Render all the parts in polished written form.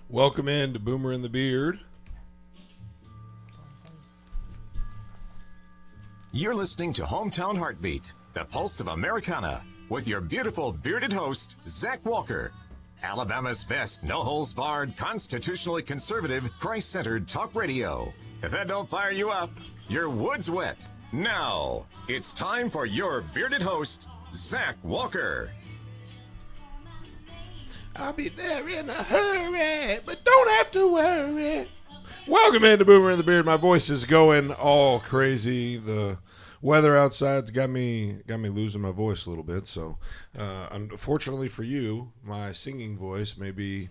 Welcome in to Boomer and the Beard. You're listening to Hometown Heartbeat, the pulse of Americana, with your beautiful bearded host, Zach Walker. Alabama's best no-holds-barred, constitutionally conservative, Christ-centered talk radio. If that don't fire you up, your wood's wet. Now, it's time for your bearded host, Zach Walker. I'll be there in a hurry, but don't have to worry. Welcome into Boomer and the Beard. My voice is going all crazy. The weather outside's got me losing my voice a little bit. So, unfortunately for you, my singing voice may be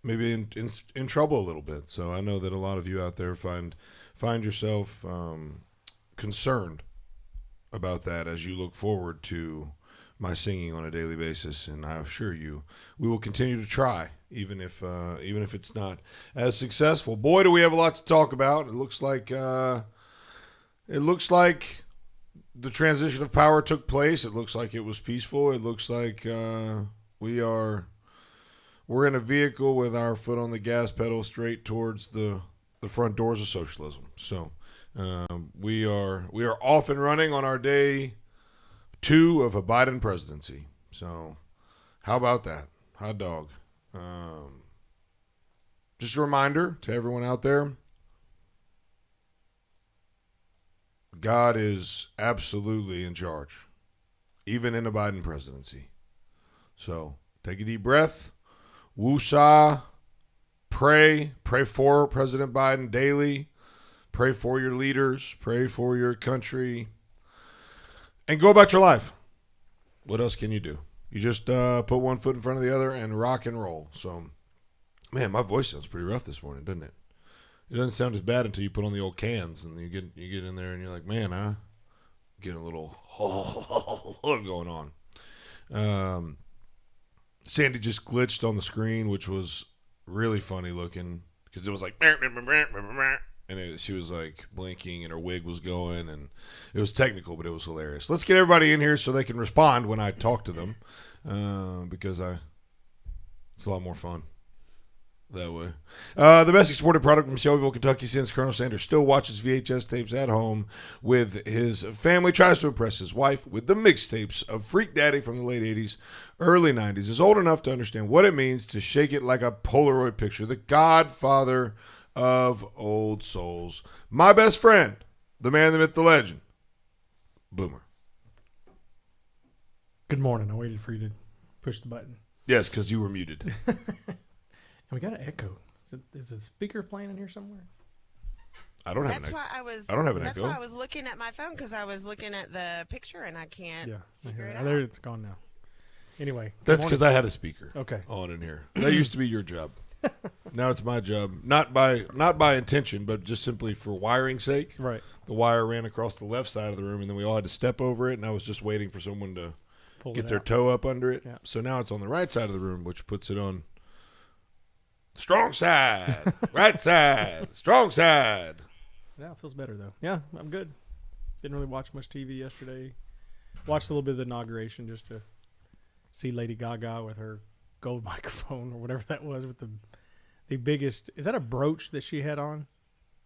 in trouble a little bit. So I know that a lot of you out there find yourself concerned about that as you look forward to my singing on a daily basis, and I assure you, we will continue to try, even if it's not as successful. Boy, do we have a lot to talk about. It looks like the transition of power took place. It looks like it was peaceful. It looks like we're in a vehicle with our foot on the gas pedal straight towards the front doors of socialism. So we are off and running on our day 2 of a Biden presidency. So how about that? Hot dog. Just a reminder to everyone out there, God is absolutely in charge, even in a Biden presidency. So take a deep breath, woosah, pray for President Biden daily, pray for your leaders, pray for your country, and go about your life. What else can you do? You just put one foot in front of the other and rock and roll. So, man, my voice sounds pretty rough this morning, doesn't it? It doesn't sound as bad until you put on the old cans and you get in there and you're like, man, I'm getting a little going on. Sandy just glitched on the screen, which was really funny looking because it was like, and she was like blinking and her wig was going, and it was technical, but it was hilarious. Let's get everybody in here so they can respond when I talk to them, because it's a lot more fun that way. The best exported product from Shelbyville, Kentucky since Colonel Sanders still watches VHS tapes at home with his family, tries to impress his wife with the mixtapes of Freak Daddy from the late 80s, early 90s, is old enough to understand what it means to shake it like a Polaroid picture. The godfather of old souls. My best friend, the man, the myth, the legend, Boomer. Good morning. I waited for you to push the button. Yes, because you were muted. And we got an echo. Is a speaker playing in here somewhere? I don't have an echo. I don't have an echo. That's why I was looking at my phone, because I was looking at the picture and I can't figure it out. There, it's gone now. Anyway. That's because I had a speaker okay on in here. That used to be your job. Now it's my job, not by intention, but just simply for wiring sake. Right. The wire ran across the left side of the room, and then we all had to step over it, and I was just waiting for someone to get their toe up under it. Yeah. So now it's on the right side of the room, which puts it on strong side, right side, strong side. Yeah, it feels better, though. Yeah, I'm good. Didn't really watch much TV yesterday. Watched a little bit of the inauguration just to see Lady Gaga with her gold microphone or whatever that was with the biggest. Is that a brooch that she had on?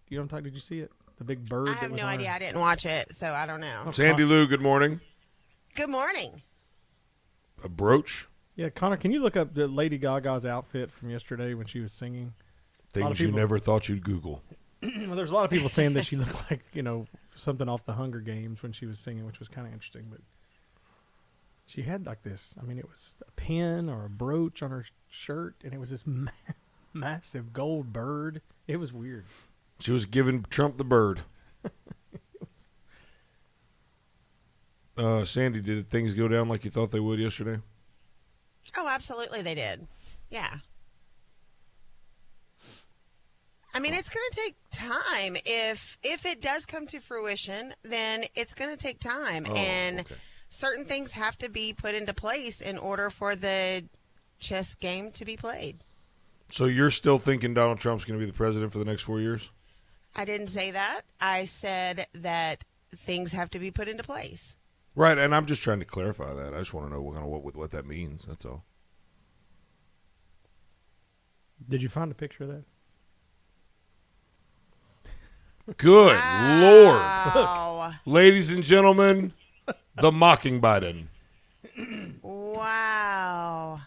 You know what I'm talking? Did you see it? The big bird. I have no idea. I didn't watch it, so I don't know. Sandy Lou, good morning. Good morning. A brooch? Yeah, Connor, can you look up the Lady Gaga's outfit from yesterday when she was singing? Things you never thought you'd Google. Well, there's a lot of people saying that she looked like, something off the Hunger Games when she was singing, which was kind of interesting. But she had like this. I mean, it was a pin or a brooch on her shirt, and it was this massive gold bird. It was weird. She was giving Trump the bird. Sandy, did things go down like you thought they would yesterday? Oh, absolutely they did. Yeah. I mean, it's going to take time. If it does come to fruition, then it's going to take time. Okay. Certain things have to be put into place in order for the chess game to be played. So you're still thinking Donald Trump's going to be the president for the next 4 years? I didn't say that. I said that things have to be put into place. Right, and I'm just trying to clarify that. I just want to know what that means. That's all. Did you find a picture of that? Good Lord. Wow. Ladies and gentlemen, the mocking Biden. Wow.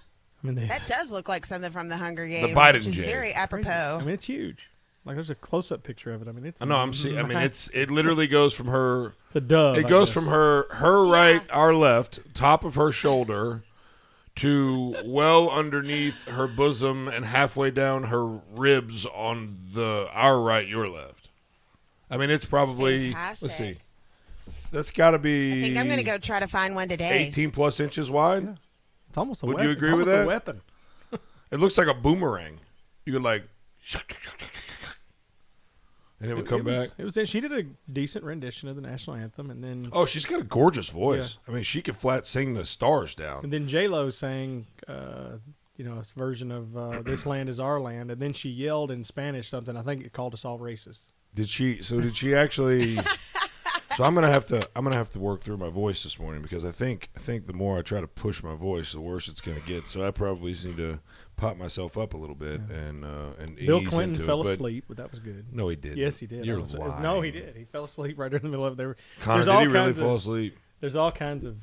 I mean, That does look like something from the Hunger Games. Biden which is Jay. very crazy. apropos. I mean, it's huge. Like, there's a close-up picture of it. I mean, it's. I know. It literally goes from her. It's a dove. It I goes guess. from her right, our left, top of her shoulder, to well underneath her bosom and halfway down her ribs on our right, your left. I mean, it's probably. Fantastic. Let's see. That's got to be. I think I'm going to go try to find one today. 18 plus inches wide. Yeah. It's almost a Would weapon. you agree it's with almost that? A weapon. It looks like a boomerang. You could like, and it would come back. It was. She did a decent rendition of the national anthem, and then. Oh, she's got a gorgeous voice. I mean, she could flat sing the stars down. And then J-Lo sang, a version of "This Land Is Our Land," and then she yelled in Spanish something. I think it called us all racist. Did she actually? So I'm gonna have to work through my voice this morning because I think the more I try to push my voice, the worse it's gonna get. So I probably just need to pop myself up a little bit and Bill ease Clinton into fell it. But asleep, but that was good. no, he didn't. Yes, he did. You're That was- lying. No, he did. He fell asleep right in the middle of there. Connor, did he really fall asleep? There's all kinds of.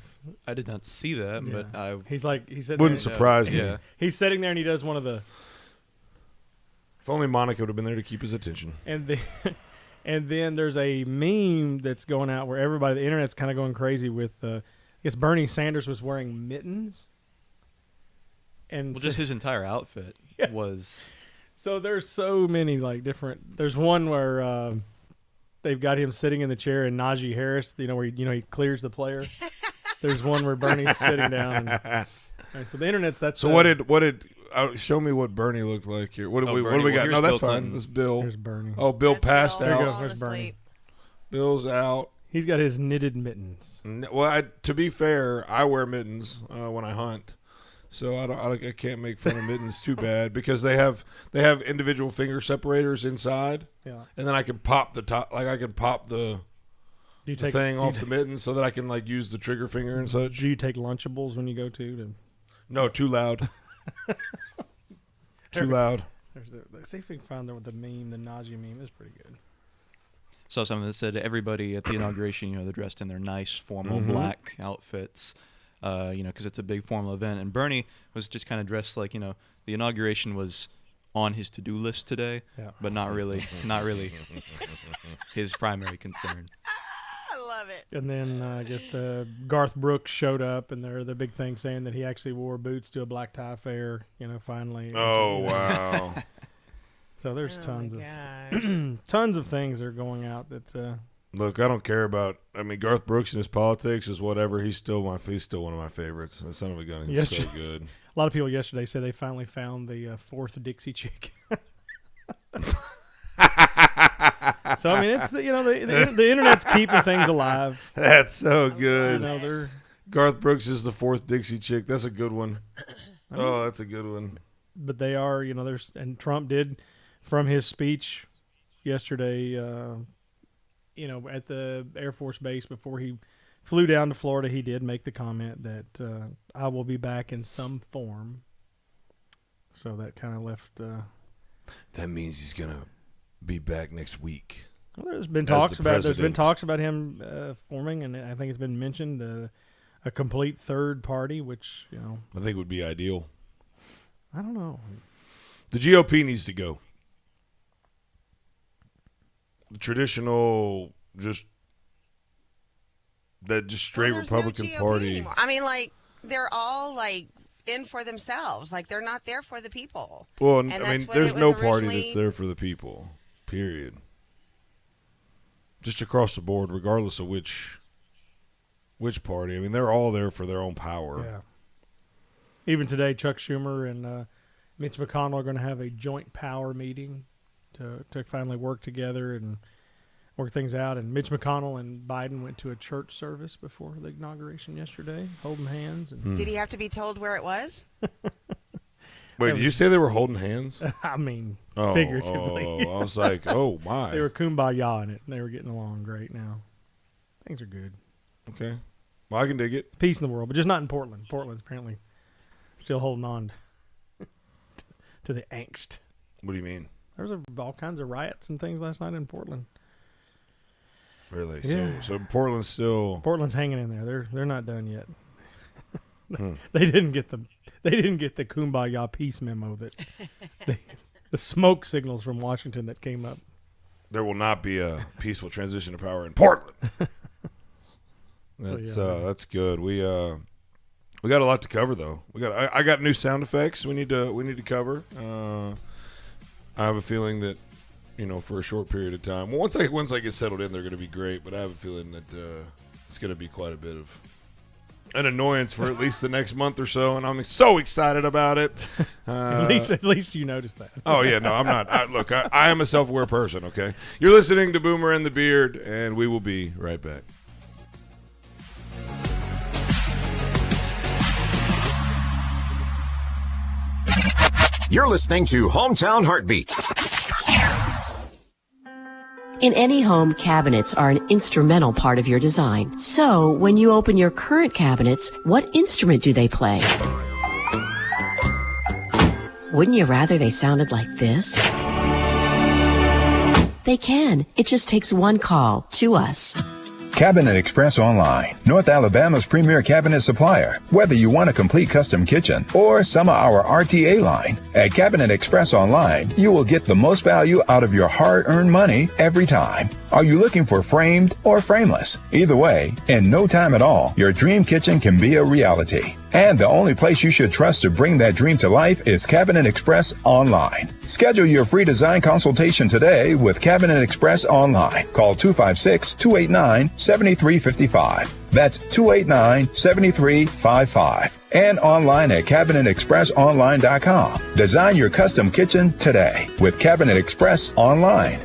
I did not see that, Yeah. but I He said. Wouldn't surprise me. Yeah. He's sitting there and he does one of the. If only Monica would have been there to keep his attention. And then, and then there's a meme that's going out where everybody, the internet's kind of going crazy with. I guess Bernie Sanders was wearing mittens. And well, just his entire outfit Yeah. was. So there's so many like different. There's one where they've got him sitting in the chair and Najee Harris, where he clears the player. There's one where Bernie's sitting down. And so the internet's that's. So what did show me what Bernie looked like here? What do we Bernie, got? well, No, here's that's Bill fine. Clinton. This Bill. There's Bernie. Oh, Bill That's passed Bill There you out. go. falling There's Bernie. asleep. Bill's out. He's got his knitted mittens. Well, to be fair, I wear mittens when I hunt, so I can't make fun of mittens too bad because they have individual finger separators inside, Yeah. and then I can pop the top, like I can pop the Do you the thing off the mitten so that I can like use the trigger finger and such. Do you take Lunchables when you go to? No, too loud. Too loud. Let's see if we can find the meme, the Najee meme. It's pretty good. Saw something that said everybody at the inauguration, they're dressed in their nice formal black outfits, because it's a big formal event. And Bernie was just kind of dressed like, the inauguration was on his to-do list today, but not really his primary concern. I love it. And then I guess Garth Brooks showed up, and the big thing saying that he actually wore boots to a black tie fair. Finally. Oh wow. So there's Oh tons my of gosh. tons of things that are going out that. Look, I don't care about. I mean, Garth Brooks and his politics is whatever. He's still one of my favorites. The son of a gun, he's so good. A lot of people yesterday said they finally found the fourth Dixie chick. So I mean, it's the internet's keeping things alive. That's so good. They're. Garth Brooks is the fourth Dixie chick. That's a good one. Oh, that's a good one. But they are, and Trump did, from his speech yesterday, at the Air Force Base before he flew down to Florida, he did make the comment that I will be back in some form. So that kind of left. That means he's gonna be back next week. Well, there's been As talks the about. There's been president. talks about him forming, and I think it's been mentioned a complete third party, which I think would be ideal. I don't know. The GOP needs to go. The traditional, just straight Well, there's Republican no GOP Party. anymore. I mean, they're all in for themselves. They're not there for the people. Well, And I that's mean, what there's it was no party originally- that's there for the people. Period. Just across the board, regardless of which party. I mean, they're all there for their own power. Yeah. Even today, Chuck Schumer and Mitch McConnell are going to have a joint power meeting to finally work together and work things out. And Mitch McConnell and Biden went to a church service before the inauguration yesterday, holding hands. And Did he have to be told where it was? Wait, did you say they were holding hands? I mean, Oh, figuratively. I was like, oh my. They were kumbaya in it, and they were getting along great now. Things are good. Okay. Well, I can dig it. Peace in the world, but just not in Portland. Portland's apparently still holding on to the angst. What do you mean? There was all kinds of riots and things last night in Portland. Really? Yeah. So Portland's still. Portland's hanging in there. They're not done yet. They didn't get the Kumbaya peace memo that the smoke signals from Washington that came up. There will not be a peaceful transition of power in Portland. That's good. We got a lot to cover though. I got new sound effects we need to cover. I have a feeling that, for a short period of time. Well, once I get settled in, they're going to be great. But I have a feeling that it's going to be quite a bit of an annoyance for at least the next month or so, and I'm so excited about it. At least you noticed that. Oh yeah, no, I'm not. I am a self-aware person. Okay, you're listening to Boomer and the Beard, and we will be right back. You're listening to Hometown Heartbeat. In any home, cabinets are an instrumental part of your design. So, when you open your current cabinets, what instrument do they play? Wouldn't you rather they sounded like this? They can. It just takes one call to us. Cabinet Express Online, North Alabama's premier cabinet supplier. Whether you want a complete custom kitchen or some of our RTA line, at Cabinet Express Online, you will get the most value out of your hard-earned money every time. Are you looking for framed or frameless? Either way, in no time at all, your dream kitchen can be a reality. And the only place you should trust to bring that dream to life is Cabinet Express Online. Schedule your free design consultation today with Cabinet Express Online. Call 256-289-7355. That's 289-7355. And online at CabinetExpressOnline.com. Design your custom kitchen today with Cabinet Express Online.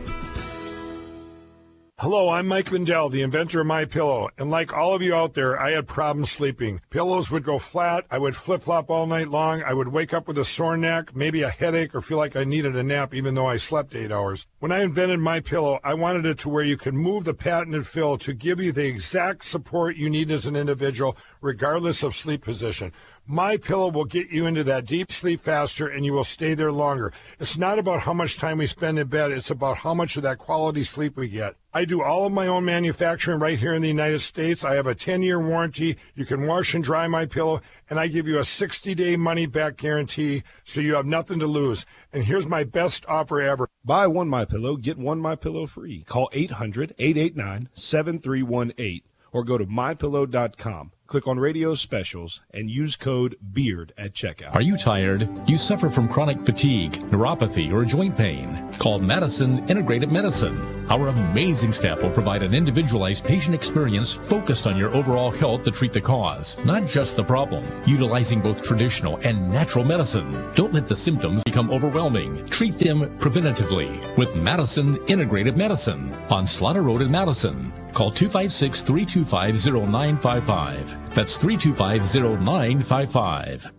Hello, I'm Mike Lindell, the inventor of MyPillow, and like all of you out there, I had problems sleeping. Pillows would go flat, I would flip-flop all night long, I would wake up with a sore neck, maybe a headache, or feel like I needed a nap even though I slept 8 hours. When I invented MyPillow, I wanted it to where you could move the patented fill to give you the exact support you need as an individual, regardless of sleep position. MyPillow will get you into that deep sleep faster, and you will stay there longer. It's not about how much time we spend in bed. It's about how much of that quality sleep we get. I do all of my own manufacturing right here in the United States. I have a 10-year warranty. You can wash and dry MyPillow, and I give you a 60-day money-back guarantee, so you have nothing to lose. And here's my best offer ever. Buy one MyPillow, get one MyPillow free. Call 800-889-7318 or go to MyPillow.com. Click on radio specials and use code BEARD at checkout. Are you tired? You suffer from chronic fatigue, neuropathy, or joint pain? Call Madison Integrated Medicine. Our amazing staff will provide an individualized patient experience focused on your overall health to treat the cause, not just the problem. Utilizing both traditional and natural medicine. Don't let the symptoms become overwhelming. Treat them preventatively with Madison Integrated Medicine on Slaughter Road in Madison. Call 256-325-0955. That's 325-0955.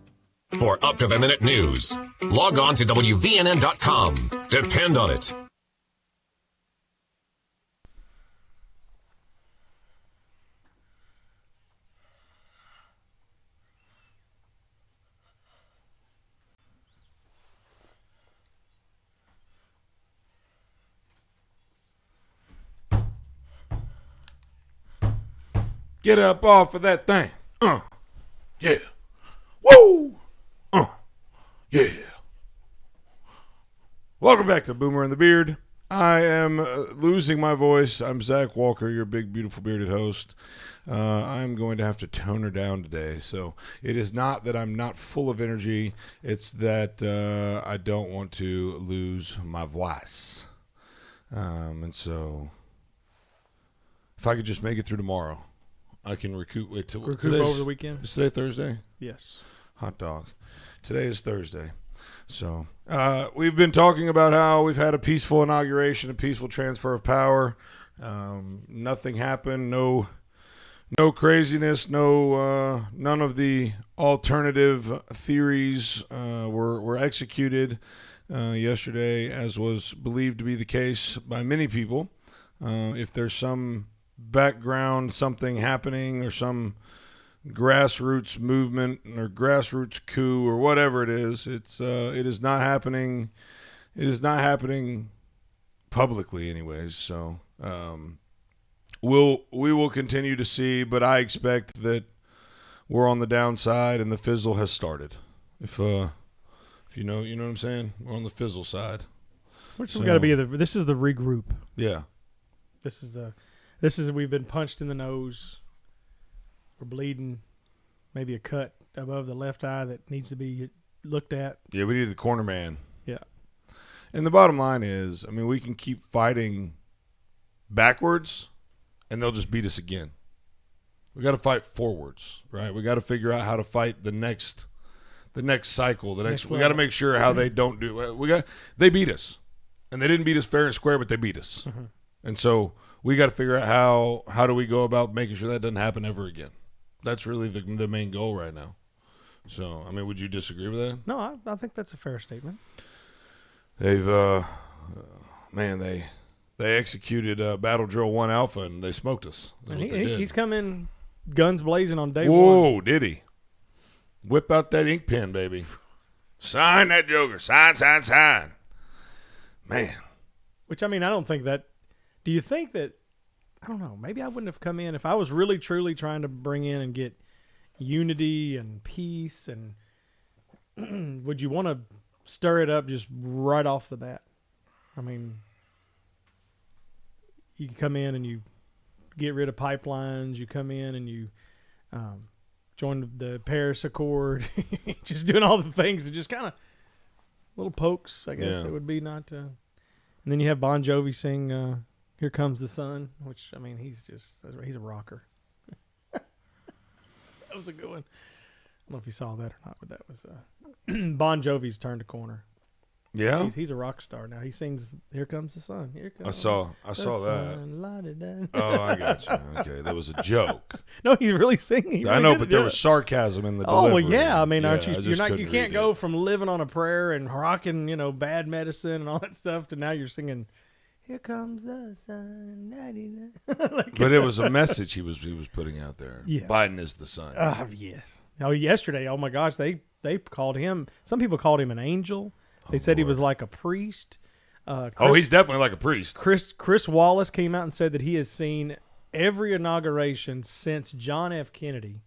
For up-to-the-minute news, log on to WVNN.com. Depend on it. Get up off of that thing. Yeah. Woo! Yeah. Welcome back to Boomer and the Beard. I am losing my voice. I'm Zach Walker, your big, beautiful, bearded host. I'm going to have to tone her down today. So it is not that I'm not full of energy. It's that I don't want to lose my voice. And so if I could just make it through tomorrow, I can recoup over the weekend. Is today Thursday? Yes. Hot dog. Today is Thursday. So we've been talking about how we've had a peaceful inauguration, a peaceful transfer of power. Nothing happened. No craziness. None of the alternative theories were executed yesterday, as was believed to be the case by many people. If there's some background, something happening, or some grassroots movement or grassroots coup or whatever it is, it is not happening it is not happening publicly anyways. So we will continue to see, but I expect that we're on the downside and the fizzle has started. If you know what I'm saying? We're on the fizzle side. Which we got to be this is the regroup. Yeah. This is we've been punched in the nose. We're bleeding. Maybe a cut above the left eye that needs to be looked at. Yeah, we need the corner man. Yeah. And the bottom line is, I mean, we can keep fighting backwards and they'll just beat us again. We got to fight forwards, right? We got to figure out how to fight the next cycle, we got to make sure how they don't do. They beat us. And they didn't beat us fair and square, but they beat us. Mm-hmm. And so we got to figure out how do we go about making sure that doesn't happen ever again. That's really the main goal right now. So, I mean, would you disagree with that? No, I think that's a fair statement. They've, they executed Battle Drill 1 Alpha, and they smoked us. And he's come in guns blazing on day one. Whoa, did he? Whip out that ink pen, baby. Sign that joker. Sign. Man. Which, I mean, I don't think that – do you think that – I don't know. Maybe I wouldn't have come in if I was really, truly trying to bring in and get unity and peace and would you want to stir it up just right off the bat? I mean, you come in and you get rid of pipelines. You come in and you join the Paris Accord. Just doing all the things and just kind of little pokes, I guess it would be not. And then you have Bon Jovi sing "Here Comes the Sun," which I mean he's a rocker. That was a good one. I don't know if you saw that or not, but that was Bon Jovi's turned a corner. Yeah, he's a rock star now. He sings "Here Comes the Sun." Here comes I saw that. Sun, oh, I got you. Okay, that was a joke. No, he's really singing. I know, but there was sarcasm in the delivery. Oh well, yeah. I mean, yeah, you can't go from living on a prayer and rocking, bad medicine and all that stuff to now you're singing "Here Comes the Sun." But it was a message he was putting out there. Yeah. Biden is the sun. Yes. Oh, yesterday, oh my gosh, they called him. Some people called him an angel. They said he was like a priest. He's definitely like a priest. Chris Wallace came out and said that he has seen every inauguration since John F. Kennedy,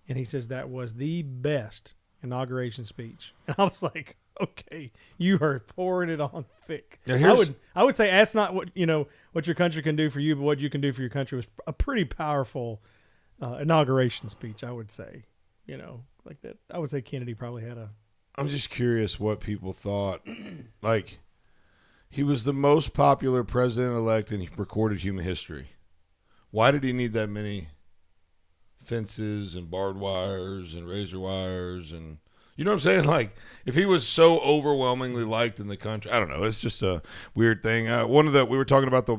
and he says that was the best inauguration speech. And I was like, okay, you are pouring it on thick. Yeah, I would say that's not what what your country can do for you, but what you can do for your country was a pretty powerful inauguration speech. I would say, like that. I would say Kennedy probably had a. I'm just curious what people thought. Like, he was the most popular president-elect in recorded human history. Why did he need that many fences and barbed wires and razor wires and you know what I'm saying? Like, if he was so overwhelmingly liked in the country, I don't know. It's just a weird thing. We were talking about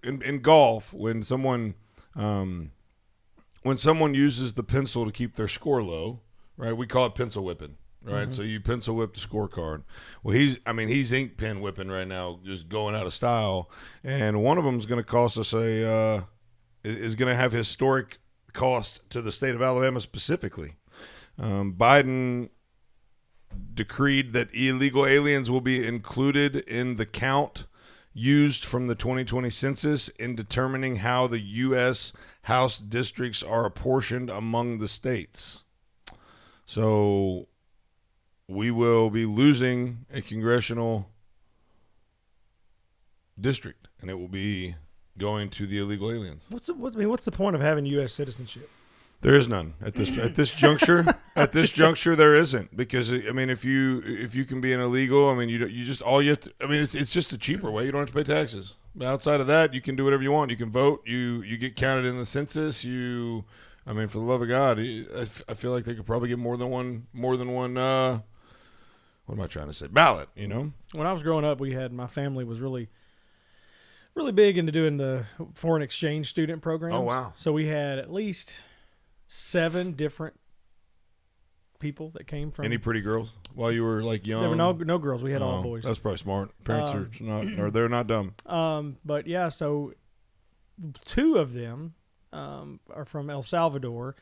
in golf when someone uses the pencil to keep their score low, right? We call it pencil whipping. Right, mm-hmm. So you pencil whip the scorecard. Well, he's ink pen whipping right now, just going out of style. And one of them is going to cost us is going to have historic cost to the state of Alabama specifically. Biden decreed that illegal aliens will be included in the count used from the 2020 census in determining how the U.S. House districts are apportioned among the states. So we will be losing a congressional district, and it will be going to the illegal aliens. What's the point of having U.S. citizenship? There is none at this juncture. At this juncture, there isn't, because I mean, if you can be an illegal, I mean, it's just a cheaper way. You don't have to pay taxes. But outside of that, you can do whatever you want. You can vote. You get counted in the census. I mean, for the love of God, I feel like they could probably get more than one. What am I trying to say? Ballot, When I was growing up, my family was really, really big into doing the foreign exchange student program. Oh, wow. So we had at least 7 different people that came from. Any pretty girls while you were like young? There were no girls. We had all boys. That's probably smart. Parents they're not dumb. But yeah, so 2 of them are from El Salvador.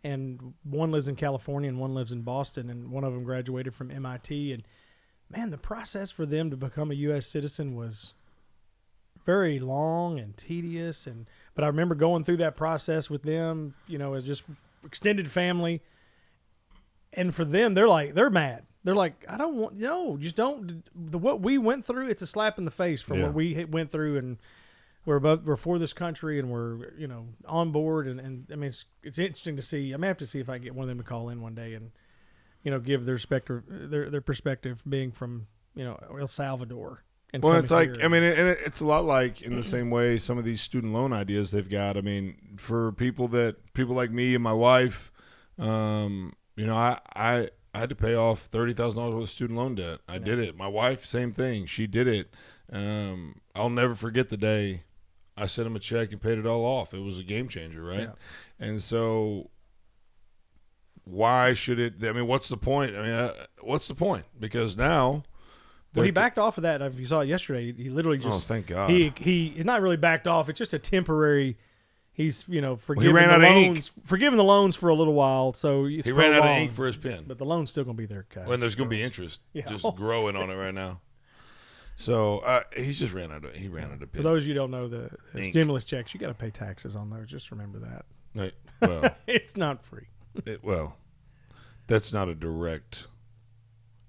And one lives in California and one lives in Boston, and one of them graduated from MIT. And man, the process for them to become a U.S. citizen was very long and tedious. But I remember going through that process with them, as just extended family. And for them, they're mad. They're like, I don't want, no, just don't. What we went through, it's a slap in the face from what we went through, and we're for this country, and we're on board. And I mean, it's interesting to see. I may have to see if I can get one of them to call in one day and give their perspective, being from El Salvador. And well, it's like, here. I mean, and it's a lot like in the same way some of these student loan ideas they've got. I mean, for people like me and my wife, I had to pay off $30,000 worth of student loan debt. I did it. My wife, same thing. She did it. I'll never forget the day I sent him a check and paid it all off. It was a game changer, right? Yeah. And so why should it – I mean, what's the point? I mean, what's the point? Because now – well, he backed off of that. If you saw it yesterday, he literally just – oh, thank God. He not really backed off. It's just a temporary – he's, forgiving he ran the out loans, of ink. Forgiving the loans for a little while. So it's he ran out of ink for his pen. But the loan's still going to be there, guys. When there's going to be interest just growing on it right now. So he's just ran out of pen. For those of you who don't know, the stimulus checks, you got to pay taxes on those. Just remember that. Right. Well, it's not free. That's not a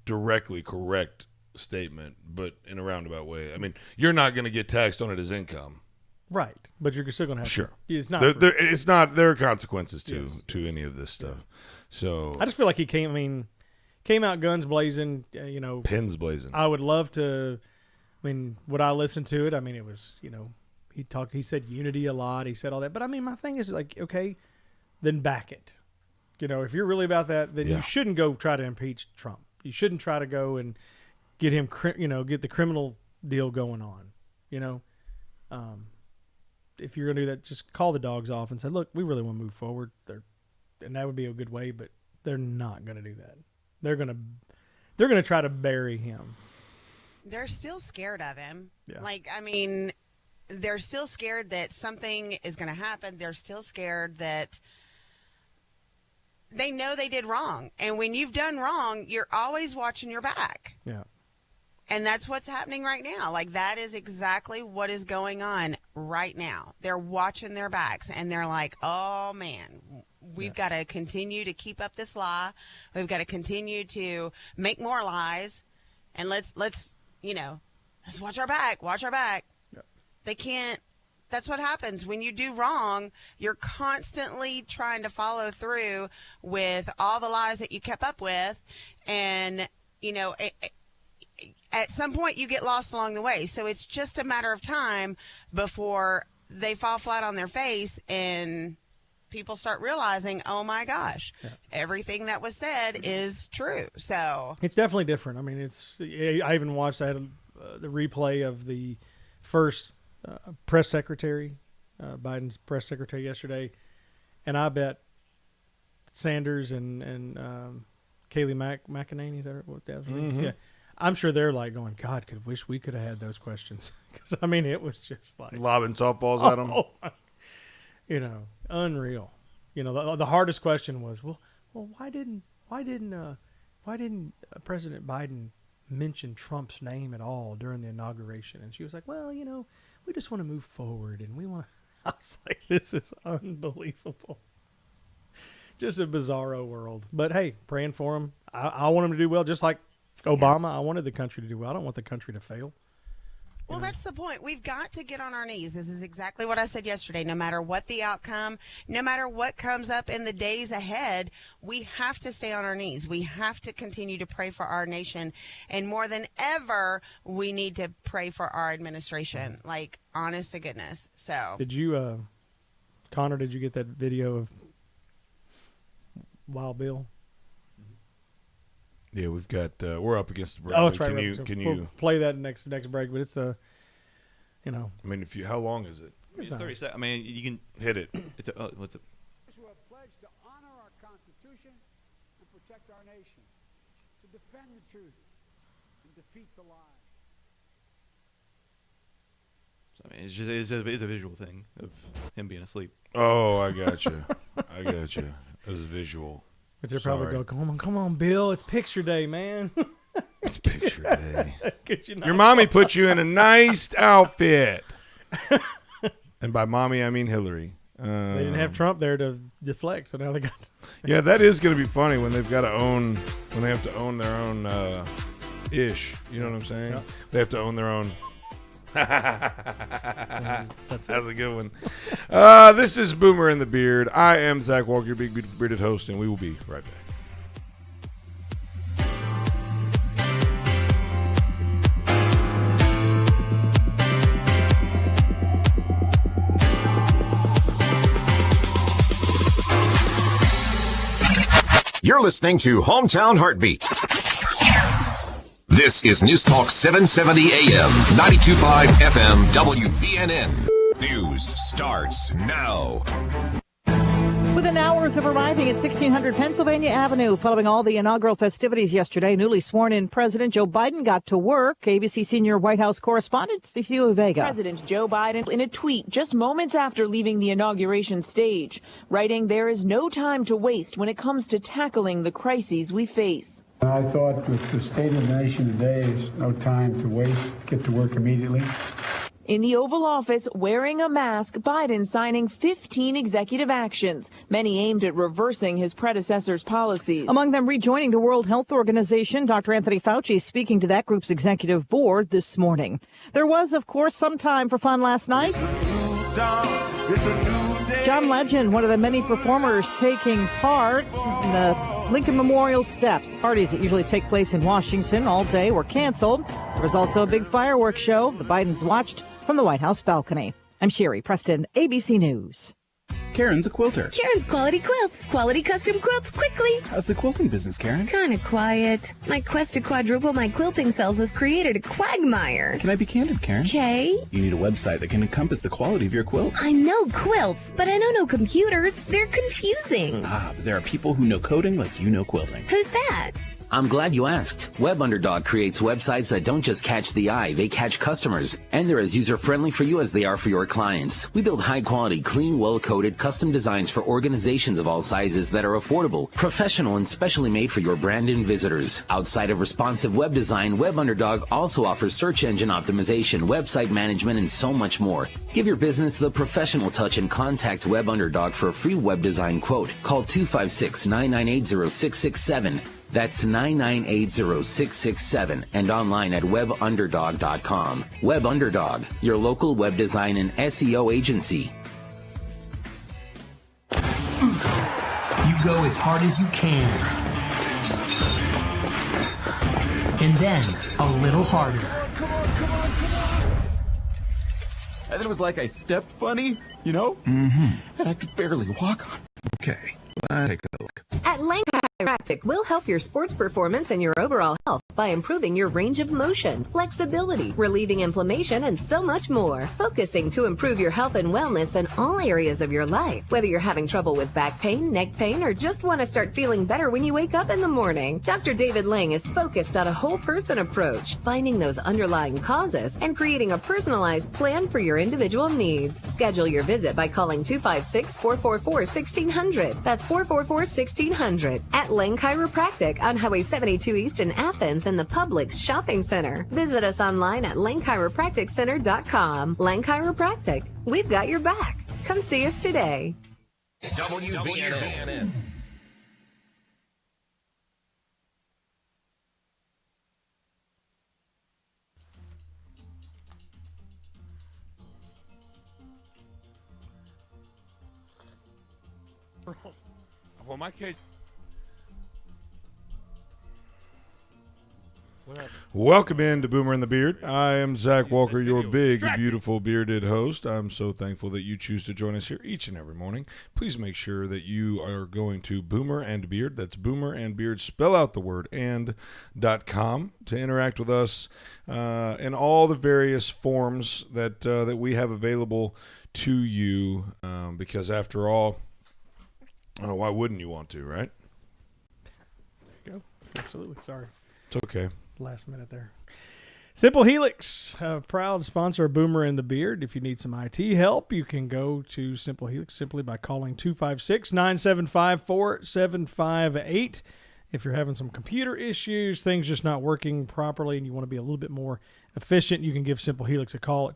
directly correct statement, but in a roundabout way. I mean, you're not going to get taxed on it as income. Right, but you're still going to have sure. to. It's not. It's not. There are consequences to any of this stuff. Yeah. So I just feel like he came out guns blazing. Pins blazing. I would love to. I mean, would I listen to it? I mean, it was he said unity a lot. He said all that, but I mean, my thing is like, okay, then back it. If you're really about that, then you shouldn't go try to impeach Trump. You shouldn't try to go and get him, get the criminal deal going on. If you're going to do that, just call the dogs off and say, look, we really want to move forward. And that would be a good way, but they're not going to do that. They're going to try to bury him. They're still scared of him. Yeah. They're still scared that something is going to happen. They're still scared that they know they did wrong. And when you've done wrong, you're always watching your back. Yeah. And that's what's happening right now. Like, that is exactly what is going on right now. They're watching their backs, and they're like, oh, man, we've got to continue to keep up this lie. We've got to continue to make more lies. And let's watch our back. Yep. They can't. That's what happens. When you do wrong, you're constantly trying to follow through with all the lies that you kept up with. And, at some point you get lost along the way. So it's just a matter of time before they fall flat on their face and people start realizing, oh my gosh, everything that was said is true. So it's definitely different. I mean, I even watched, I had the replay of the first press secretary, Biden's press secretary yesterday. And I bet Sanders and Kayleigh McEnany, is that what that was? Mm-hmm. Yeah. I'm sure they're like going, God, wish we could have had those questions. Because, I mean, it was just like lobbing softballs at them. Unreal. The hardest question was, well, why didn't President Biden mention Trump's name at all during the inauguration? And she was like, well, we just want to move forward, and we want. I was like, this is unbelievable. Just a bizarro world. But hey, praying for him. I want him to do well, just like Obama. I wanted the country to do well. I don't want the country to fail. Well, that's the point. We've got to get on our knees. This is exactly what I said yesterday. No matter what the outcome, no matter what comes up in the days ahead, we have to stay on our knees. We have to continue to pray for our nation. And more than ever, we need to pray for our administration. Like, honest to goodness. So, did you, Connor, did you get that video of Wild Bill? Yeah, we've got. We're up against the break. Oh, that's right. Can we'll you play that next break? But it's I mean, how long is it? It's 30 seconds. I mean, you can hit it. What's it? Who have pledged to honor our Constitution and protect our nation, to defend the truth and defeat the lie. So, I mean, it's a visual thing of him being asleep. Oh, I got you. It was visual. But they're probably going, come on, Bill. It's picture day, man. It's picture day. You Your mommy put you in a nice outfit. And by mommy, I mean Hillary. They didn't have Trump there to deflect, so now they got. Yeah, that is going to be funny when they've got to own, when they have to own their own ish. You know what I'm saying? Yeah. They have to own their own. That's a good one. This is Boomer and the Beard. I am Zach Walker, your big beautiful bearded host, and we will be right back. You're listening to Hometown Heartbeat. This is News Talk 770 AM, 92.5 FM, WVNN. News starts now. Within hours of arriving at 1600 Pennsylvania Avenue, following all the inaugural festivities yesterday, newly sworn-in President Joe Biden got to work. ABC senior White House correspondent Cecilia Vega. President Joe Biden in a tweet just moments after leaving the inauguration stage, writing, "There is no time to waste when it comes to tackling the crises we face." I thought with the state of the nation today, is no time to waste. Get to work immediately. In the Oval Office, wearing a mask, Biden signing 15 executive actions, many aimed at reversing his predecessor's policies. Among them, rejoining the World Health Organization. Dr. Anthony Fauci speaking to that group's executive board this morning. There was, of course, some time for fun last night. John Legend, one of the many performers taking part in the Lincoln Memorial Steps. Parties that usually take place in Washington all day were canceled. There was also a big fireworks show the Bidens watched from the White House balcony. I'm Sherry Preston, ABC News. Karen's a quilter. Karen's Quality Quilts. Quality custom quilts quickly. How's the quilting business, Karen? Kinda quiet. My quest to quadruple my quilting sales has created a quagmire. Can I be candid, Karen? Okay. You need a website that can encompass the quality of your quilts. I know quilts, but I know no computers. They're confusing. But there are people who know coding like you know quilting. Who's that? I'm glad you asked. Web Underdog creates websites that don't just catch the eye, they catch customers. And they're as user-friendly for you as they are for your clients. We build high-quality, clean, well-coded, custom designs for organizations of all sizes that are affordable, professional, and specially made for your brand and visitors. Outside of responsive web design, Web Underdog also offers search engine optimization, website management, and so much more. Give your business the professional touch and contact Web Underdog for a free web design quote. Call 256-998-0667. That's 998-0667 and online at webunderdog.com. Web Underdog, your local web design and SEO agency. You go as hard as you can. And then a little harder. And then it was like I stepped funny, you know? And I could barely walk on. Okay, let's take a look. At Lane Chiropractic, we'll help your sports performance and your overall health by improving your range of motion, flexibility, relieving inflammation, and so much more. Focusing to improve your health and wellness in all areas of your life. Whether you're having trouble with back pain, neck pain, or just want to start feeling better when you wake up in the morning, Dr. David Lang is focused on a whole person approach, finding those underlying causes and creating a personalized plan for your individual needs. Schedule your visit by calling 256-444-1600. That's 444-1600. At Lang Chiropractic on Highway 72 East in Athens in the Publix Shopping Center. Visit us online at langchiropracticcenter.com. Lang Chiropractic. We've got your back. Come see us today. WVNN. Well, my case. Welcome in to Boomer and the Beard. I am Zach Walker, your big, beautiful, bearded host. I'm so thankful that you choose to join us here each and every morning. Please make sure that you are going to Boomer and Beard. That's Boomer and Beard. Spell out the word and.com to interact with us in all the various forms that we have available to you. Because after all, why wouldn't you want to, right? There you go. Absolutely. Sorry. It's okay. Last minute there. Simple Helix, a proud sponsor of Boomer and the Beard. If you need some IT help, you can go to Simple Helix simply by calling 256-975-4758. If you're having some computer issues, things just not working properly, and you want to be a little bit more efficient, you can give Simple Helix a call at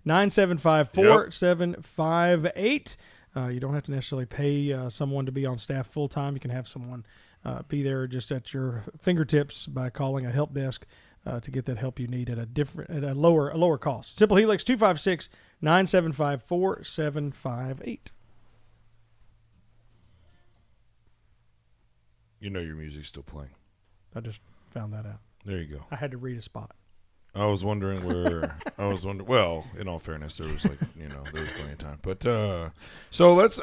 256-975-4758. You don't have to necessarily pay someone to be on staff full time. You can have someone be there just at your fingertips by calling a help desk to get that help you need at a lower cost. Simple Helix 256-975-4758. You know your music's still playing. I just found that out. There you go. I had to read a spot. I was wondering where. Well, in all fairness, there was there was plenty of time. But so let's.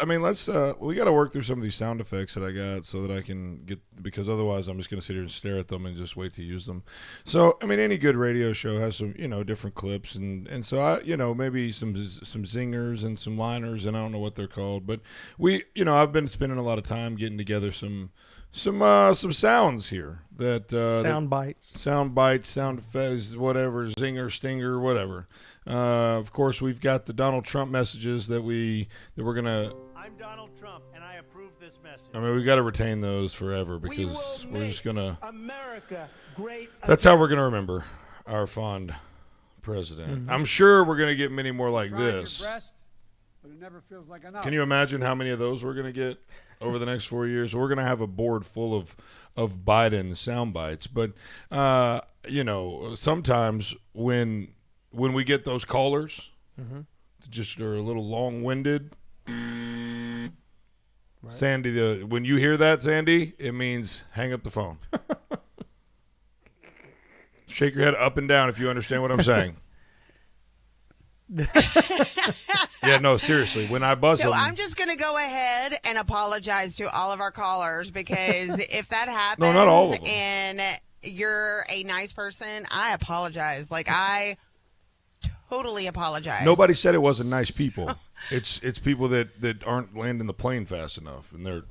We got to work through some of these sound effects that I got so that I can get, because otherwise I'm just going to sit here and stare at them and just wait to use them. So any good radio show has some different clips and so I maybe some zingers and some liners, and I don't know what they're called, but I've been spending a lot of time getting together some sounds here that sound bites, sound effects, whatever, zinger, stinger, whatever. Of course, we've got the Donald Trump messages that we're gonna. I'm Donald Trump, and I approve this message. We got to retain those forever because we're just gonna. America great. That's how we're gonna remember our fond president. Mm-hmm. I'm sure we're gonna get many more like this. Breast, but it never feels like enough. Can you imagine how many of those we're gonna get over the next 4 years? We're going to have a board full of Biden sound bites. But, sometimes when we get those callers, just are a little long-winded. Right. Sandy, when you hear that, Sandy, it means hang up the phone. Shake your head up and down if you understand what I'm saying. Yeah, no, seriously. When I buzz them, I'm just going to go ahead and apologize to all of our callers, because if that happens, no, not all of them, and you're a nice person, I apologize. I totally apologize. Nobody said it wasn't nice people. It's people that aren't landing the plane fast enough, and they're.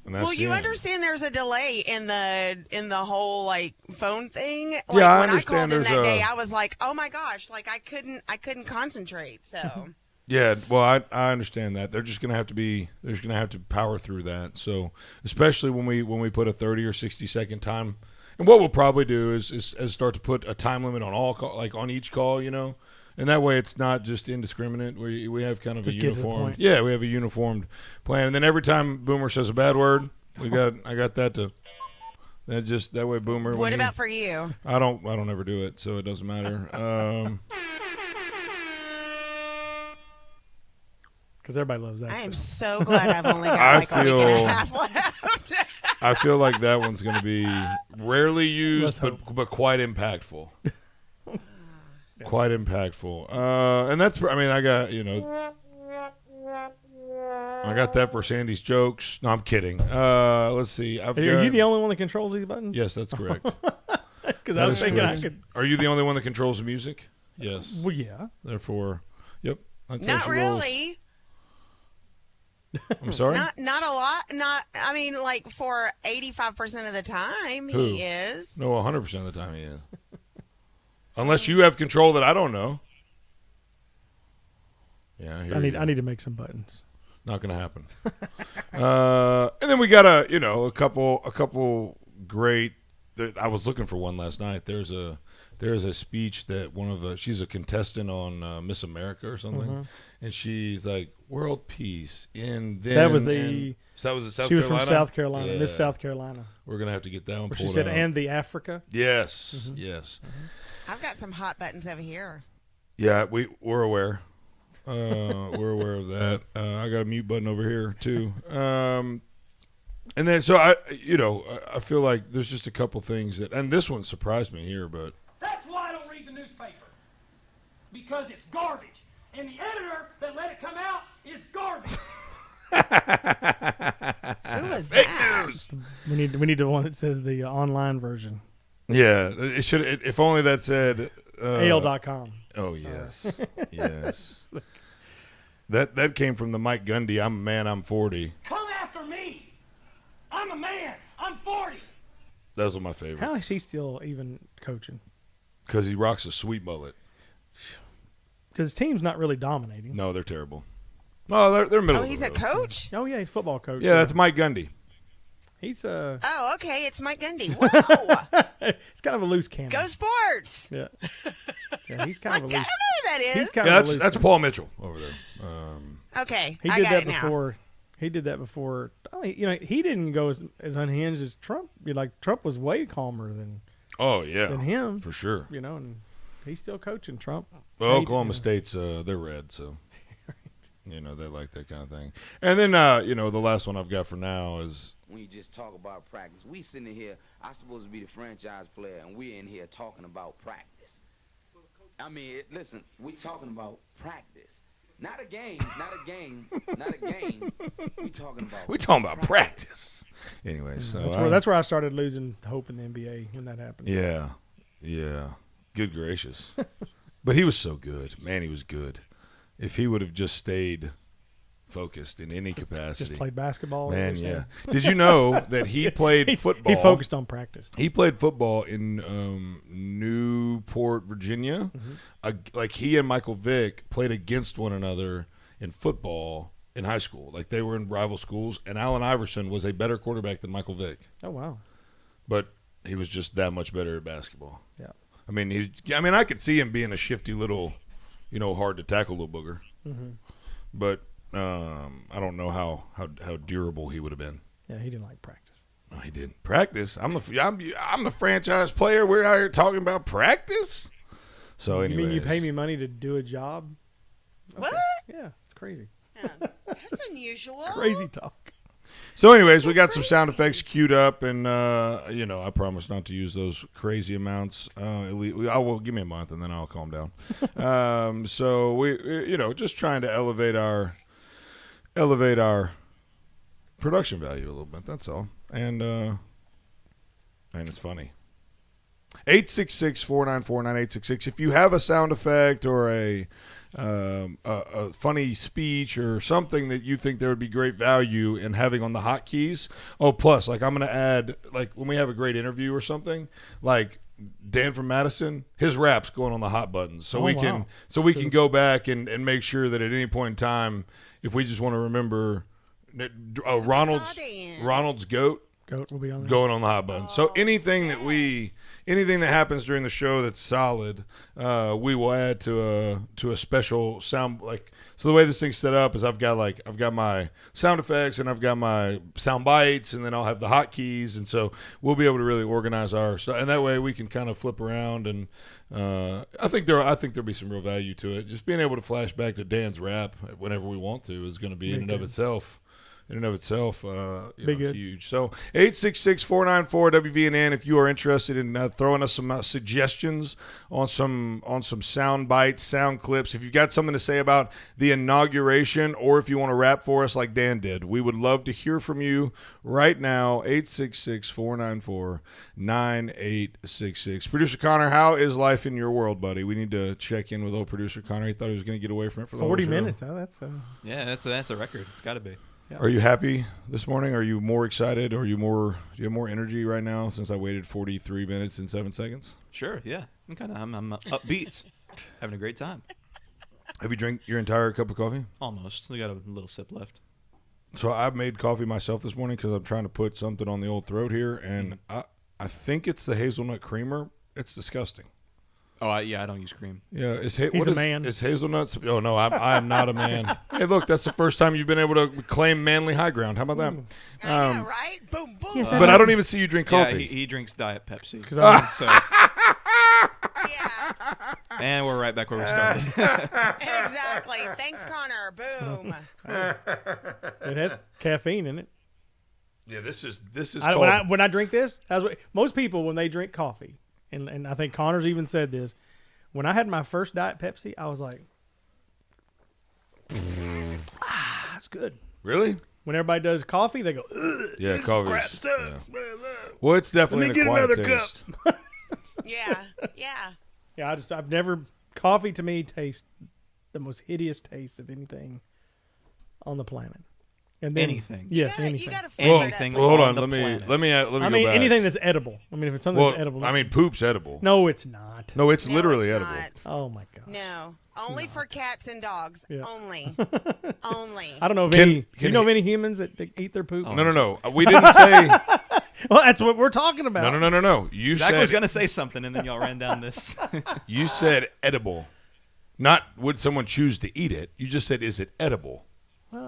And that's you understand there's a delay in the whole phone thing. Yeah, I when understand. I called in that day, I was like, oh my gosh, I couldn't concentrate. So. Yeah, well, I understand that. They're just gonna have to power through that. So especially when we put a 30 or 60-second time, and what we'll probably do is start to put a time limit on all call, on each call, and that way it's not just indiscriminate. We have kind of just a uniform. Yeah, we have a uniformed plan, and then every time Boomer says a bad word, I got that to. That way, Boomer. What about for you? I don't ever do it, so it doesn't matter. Because everybody loves that. I am so glad I've only got a week and a half left. I feel like that one's going to be rarely used, but quite impactful. Quite impactful. And that's, I got that for Sandy's jokes. No, I'm kidding. Let's see. Are you the only one that controls these buttons? Yes, that's correct. Because I was thinking I could. Are you the only one that controls the music? Yes. Well, yeah. Therefore, yep. That's Not really. Rolls. I'm sorry? Not a lot. For 85% of the time, Who? he is. No, 100% of the time he is. Unless you have control that I don't know. Yeah, I need to make some buttons. Not going to happen. And then we got a couple great. I was looking for one last night. There's a speech that she's a contestant on Miss America or something, and she's like, "World peace." And then that was South she was Carolina? from South Carolina, Yeah. Miss South Carolina. We're gonna have to get that one. Where pulled she said, out. "And the Africa." Yes, yes. I've got some hot buttons over here. Yeah, we're aware. We're aware of that. I got a mute button over here too. And then so I feel like there's just a couple things and this one surprised me here, but that's why I don't read the newspaper, because it's garbage, and the editor that let it come out is garbage. Who is fake that? news. We need the one that says the online version. Yeah, it should. If only that said AL.com. Oh yes, yes. That came from the Mike Gundy. I'm a man. I'm 40. Come after me. I'm a man. I'm 40. Those are my favorites. How is he still even coaching? Because he rocks a sweet mullet. Because his team's not really dominating. No, they're terrible. No, they're middle. Oh, he's a coach? Oh, yeah, he's a football coach. Yeah, that's Mike Gundy. He's Oh, okay. It's Mike Gundy. Whoa. it's kind of a loose cannon. Go Sports. Yeah. Yeah, he's kind of a loose. I don't know who that is. He's kind of a loose that's Paul Mitchell over there. Okay, he I did got that it now. before. He did that before. He didn't go as unhinged as Trump. Like Trump was way calmer than. Oh yeah, than him for sure. And he's still coaching Trump. Well, Oklahoma State's they're red, so they like that kind of thing. And then the last one I've got for now is when you just talk about practice. We sitting here, I'm supposed to be the franchise player, and we're in here talking about practice. I mean, listen, we talking about practice. Not a game, not a game, not a game. We talking about practice. Anyways, so that's where I started losing hope in the NBA when that happened. Yeah. Good gracious. But he was so good. Man, he was good. If he would have just stayed focused in any capacity. Just played basketball. Man, yeah. Did you know that he played football? He focused on practice. He played football in Newport, Virginia. Like he and Michael Vick played against one another in football in high school. Like they were in rival schools, and Allen Iverson was a better quarterback than Michael Vick. Oh, wow. But he was just that much better at basketball. Yeah. I mean, I could see him being a shifty little, hard to tackle little booger. Mm-hmm. But I don't know how durable he would have been. Yeah, he didn't like practice. No, he didn't. Practice? I'm the franchise player. We're out here talking about practice. So anyway, you mean you pay me money to do a job? Okay. What? Yeah, it's crazy. Yeah, that's unusual. Crazy talk. So anyways, we got some sound effects queued up, and I promise not to use those crazy amounts. Give me a month, and then I'll calm down. So we just trying to elevate our production value a little bit. That's all, and it's funny. 866-494-9866. If you have a sound effect or a funny speech or something that you think there would be great value in having on the hotkeys. Oh, plus, like I'm going to add, like when we have a great interview or something, like Dan from Madison, his rap's going on the hot buttons. So we can go back and make sure that at any point in time, if we just want to remember Ronald's goat will be on there. Going on the hot button. So anything that happens during the show that's solid, we will add to a special sound. Like, so the way this thing's set up is I've got my sound effects and I've got my sound bites, and then I'll have the hotkeys, and so we'll be able to really organize ours, and that way we can kind of flip around. And I think there'll be some real value to it. Just being able to flash back to Dan's rap whenever we want to is going to be in and of itself. Huge. So 866-494-WVNN if you are interested in throwing us some suggestions on some sound bites, sound clips. If you've got something to say about the inauguration, or if you want to rap for us like Dan did, we would love to hear from you right now. 866-494-9866. Producer Connor, how is life in your world, buddy? We need to check in with old producer Connor. He thought he was going to get away from it for the 40 whole show. minutes. Yeah, that's a record. It's got to be. Yeah. Are you happy this morning? Are you more excited? Do you have more energy right now since I waited 43 minutes and 7 seconds? Sure, yeah. I'm upbeat. Having a great time. Have you drank your entire cup of coffee? Almost. We got a little sip left. So I made coffee myself this morning because I'm trying to put something on the old throat here, and I think it's the hazelnut creamer. It's disgusting. Oh, I don't use cream. Yeah, He's a man. Is hazelnuts? Oh no, I am not a man. Hey, look, that's the first time you've been able to claim manly high ground. How about that? I know, right? Boom, boom. Yes, but I don't even see you drink coffee. Yeah, he drinks Diet Pepsi. Yeah. And we're right back where we started. Exactly. Thanks, Connor. Boom. It has caffeine in it. Yeah, this is when I drink this, most people when they drink coffee. And I think Connor's even said this. When I had my first Diet Pepsi, I was like, that's good. Really? When everybody does coffee, they go, ugh. Yeah, coffee. Crap stuff. Yeah. Well, it's definitely Let me an get acquired another taste. cup. Yeah. Yeah, I've never, coffee to me tastes the most hideous taste of anything on the planet. And then, anything. Yes, anything. Anything. Well, hold on. the Let me planet. go back. anything that's edible. I mean, if it's something that's edible. I mean, poop's edible. No, it's not. not. No, it's No, literally it's edible. not. Oh my god. No, only for cats and dogs. Yeah. Only. Only. I don't know of Can- any. can You know he- of any humans that eat their poop? No. We didn't say. Well, that's what we're talking about. No. You Zach said was gonna say something, and then y'all ran down this. you said edible. Not would someone choose to eat it. You just said, is it edible?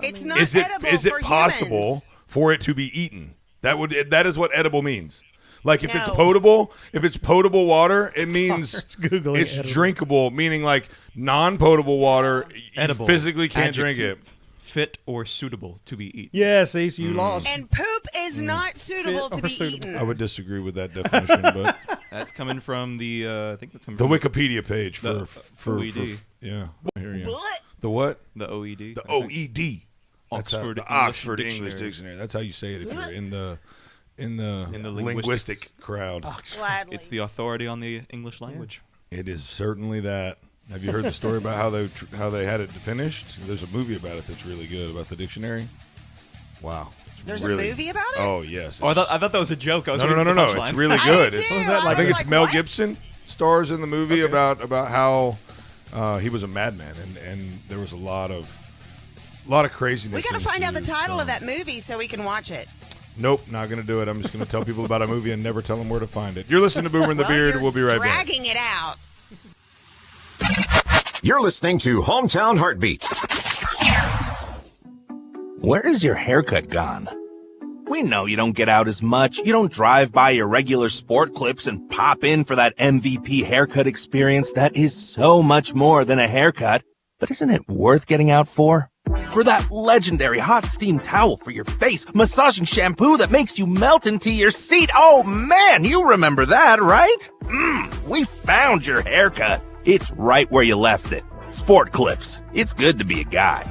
It's not Is it edible is it for possible humans. for it to be eaten? That is what edible means. Like if it's No. potable water, it means Googling it's edible. drinkable, meaning like non-potable water, Edible. you physically can't drink it. Adjective. Fit or suitable to be eaten. Yeah, see, so you lost. And poop is not suitable Fit to or be suitable. eaten. I would disagree with that definition, but That's coming from the. I think that's coming the from Wikipedia page The for OED. yeah. Here you go. What? The what? the OED. The I think. OED. That's how, Oxford the English Oxford English Dictionary. Dictionary. That's how you say it if you're in the linguistic linguistic crowd. Gladly. It's the authority on the English language. It is certainly that. Have you heard the story about how they had it finished? There's a movie about it that's really good about the dictionary. Wow. It's There's really, a movie about it? Oh yes. Oh, I thought that was a joke. I was No. waiting for the It's punchline. really I good. did It's, too. was that, I I think was it's Mel what? Gibson stars in the movie about how he was a madman and there was a lot of craziness. We got to in find out the his, title of that movie so we can watch it. Nope, not going to do it. I'm just going to tell people about a movie and never tell them where to find it. You're listening to Boomer and the Well, Beard. you're We'll be right back. dragging it out. You're listening to Hometown Heartbeat. Where is your haircut gone? We know you don't get out as much. You don't drive by your regular sport clips and pop in for that MVP haircut experience that is so much more than a haircut. But isn't it worth getting out for? For that legendary hot steam towel for your face, massaging shampoo that makes you melt into your seat. Oh man, you remember that, right? We found your haircut. It's right where you left it. Sport clips. It's good to be a guy.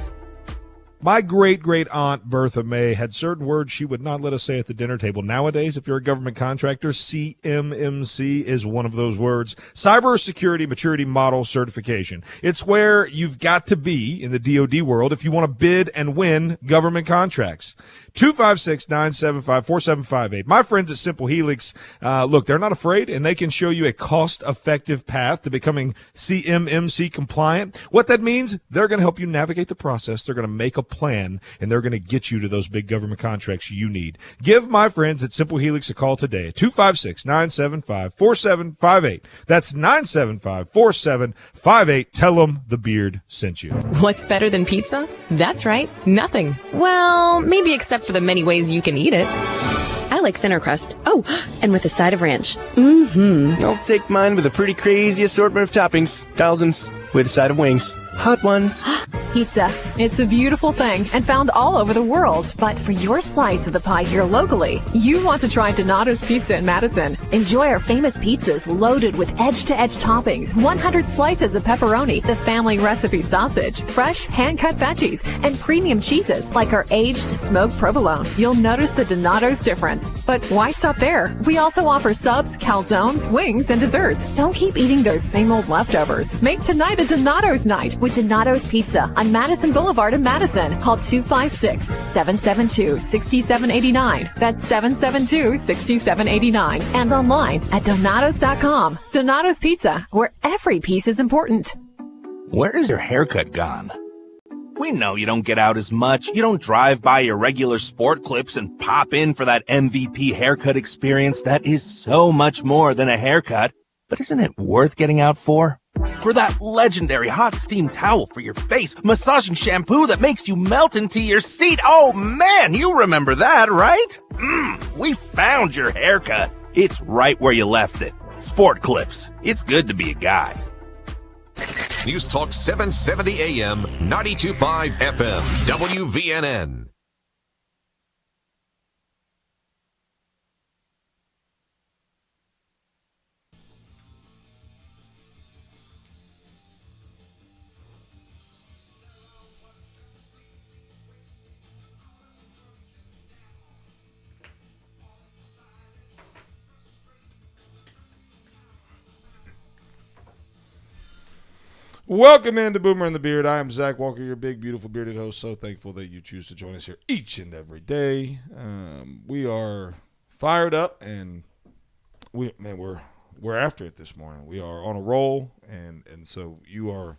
My great-great-aunt Bertha May had certain words she would not let us say at the dinner table. Nowadays, if you're a government contractor, CMMC is one of those words. Cybersecurity Maturity Model Certification. It's where you've got to be in the DoD world if you want to bid and win government contracts. 256-975-4758. My friends at Simple Helix, look, they're not afraid, and they can show you a cost-effective path to becoming CMMC compliant. What that means, they're going to help you navigate the process. They're going to make a plan, and they're going to get you to those big government contracts you need. Give my friends at Simple Helix a call today at 256-975-4758. That's 975-4758. Tell them the Beard sent you. What's better than pizza? That's right, nothing. Well, maybe except for the many ways you can eat it. I like thinner crust. Oh, and with a side of ranch. Mm-hmm. I'll take mine with a pretty crazy assortment of toppings. Thousands. With a side of wings. Hot ones. Pizza. It's a beautiful thing and found all over the world. But for your slice of the pie here locally, you want to try Donato's Pizza in Madison. Enjoy our famous pizzas loaded with edge-to-edge toppings, 100 slices of pepperoni, the family recipe sausage, fresh hand-cut veggies, and premium cheeses like our aged smoked provolone. You'll notice the Donato's difference. But why stop there? We also offer subs, calzones, wings, and desserts. Don't keep eating those same old leftovers. Make tonight a Donato's night with Donato's Pizza on Madison Boulevard in Madison. Call 256-772-6789. That's 772-6789. And online at Donatos.com. Donato's Pizza, where every piece is important. Where is your haircut gone? We know you don't get out as much. You don't drive by your regular sport clips and pop in for that MVP haircut experience that is so much more than a haircut. But isn't it worth getting out for? For that legendary hot steam towel for your face, massaging shampoo that makes you melt into your seat. Oh man, you remember that, right? We found your haircut. It's right where you left it. Sport clips. It's good to be a guy. News Talk 770 AM, 92.5 FM, WVNN. Welcome into Boomer and the Beard. I am Zach Walker, your big, beautiful, bearded host. So thankful that you choose to join us here each and every day. We are fired up, and we're we're after it this morning. We are on a roll, and so you're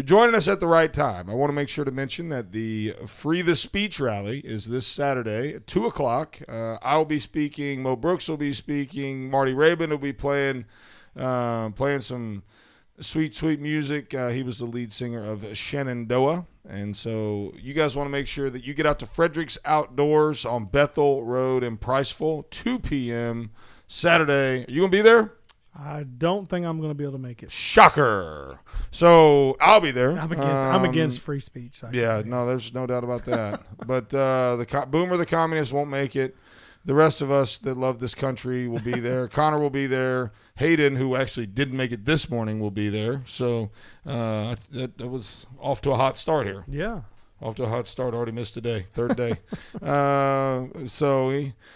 joining us at the right time. I want to make sure to mention that the Free the Speech rally is this Saturday at 2 o'clock. I'll be speaking. Mo Brooks will be speaking. Marty Rabin will be playing some sweet, sweet music. He was the lead singer of Shenandoah. And so you guys want to make sure that you get out to Frederick's Outdoors on Bethel Road in Priceville, 2 p.m. Saturday. Are you going to be there? I don't think I'm going to be able to make it. Shocker. So I'll be there. I'm against free speech. Yeah, no, there's no doubt about that. But Boomer the Communist won't make it. The rest of us that love this country will be there. Connor will be there. Hayden, who actually didn't make it this morning, will be there. So that was off to a hot start here. Yeah. Off to a hot start. Already missed a day. Third day. So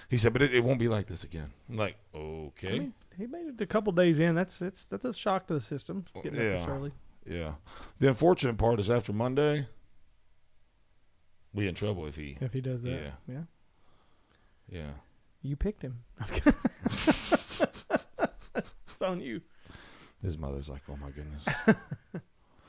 he said, but it won't be like this again. I'm like, okay. I mean, he made it a couple days in. That's a shock to the system, getting up this early. Yeah. The unfortunate part is after Monday, we in trouble if he does that. Yeah. Yeah. You picked him. It's on you. His mother's like, oh, my goodness. I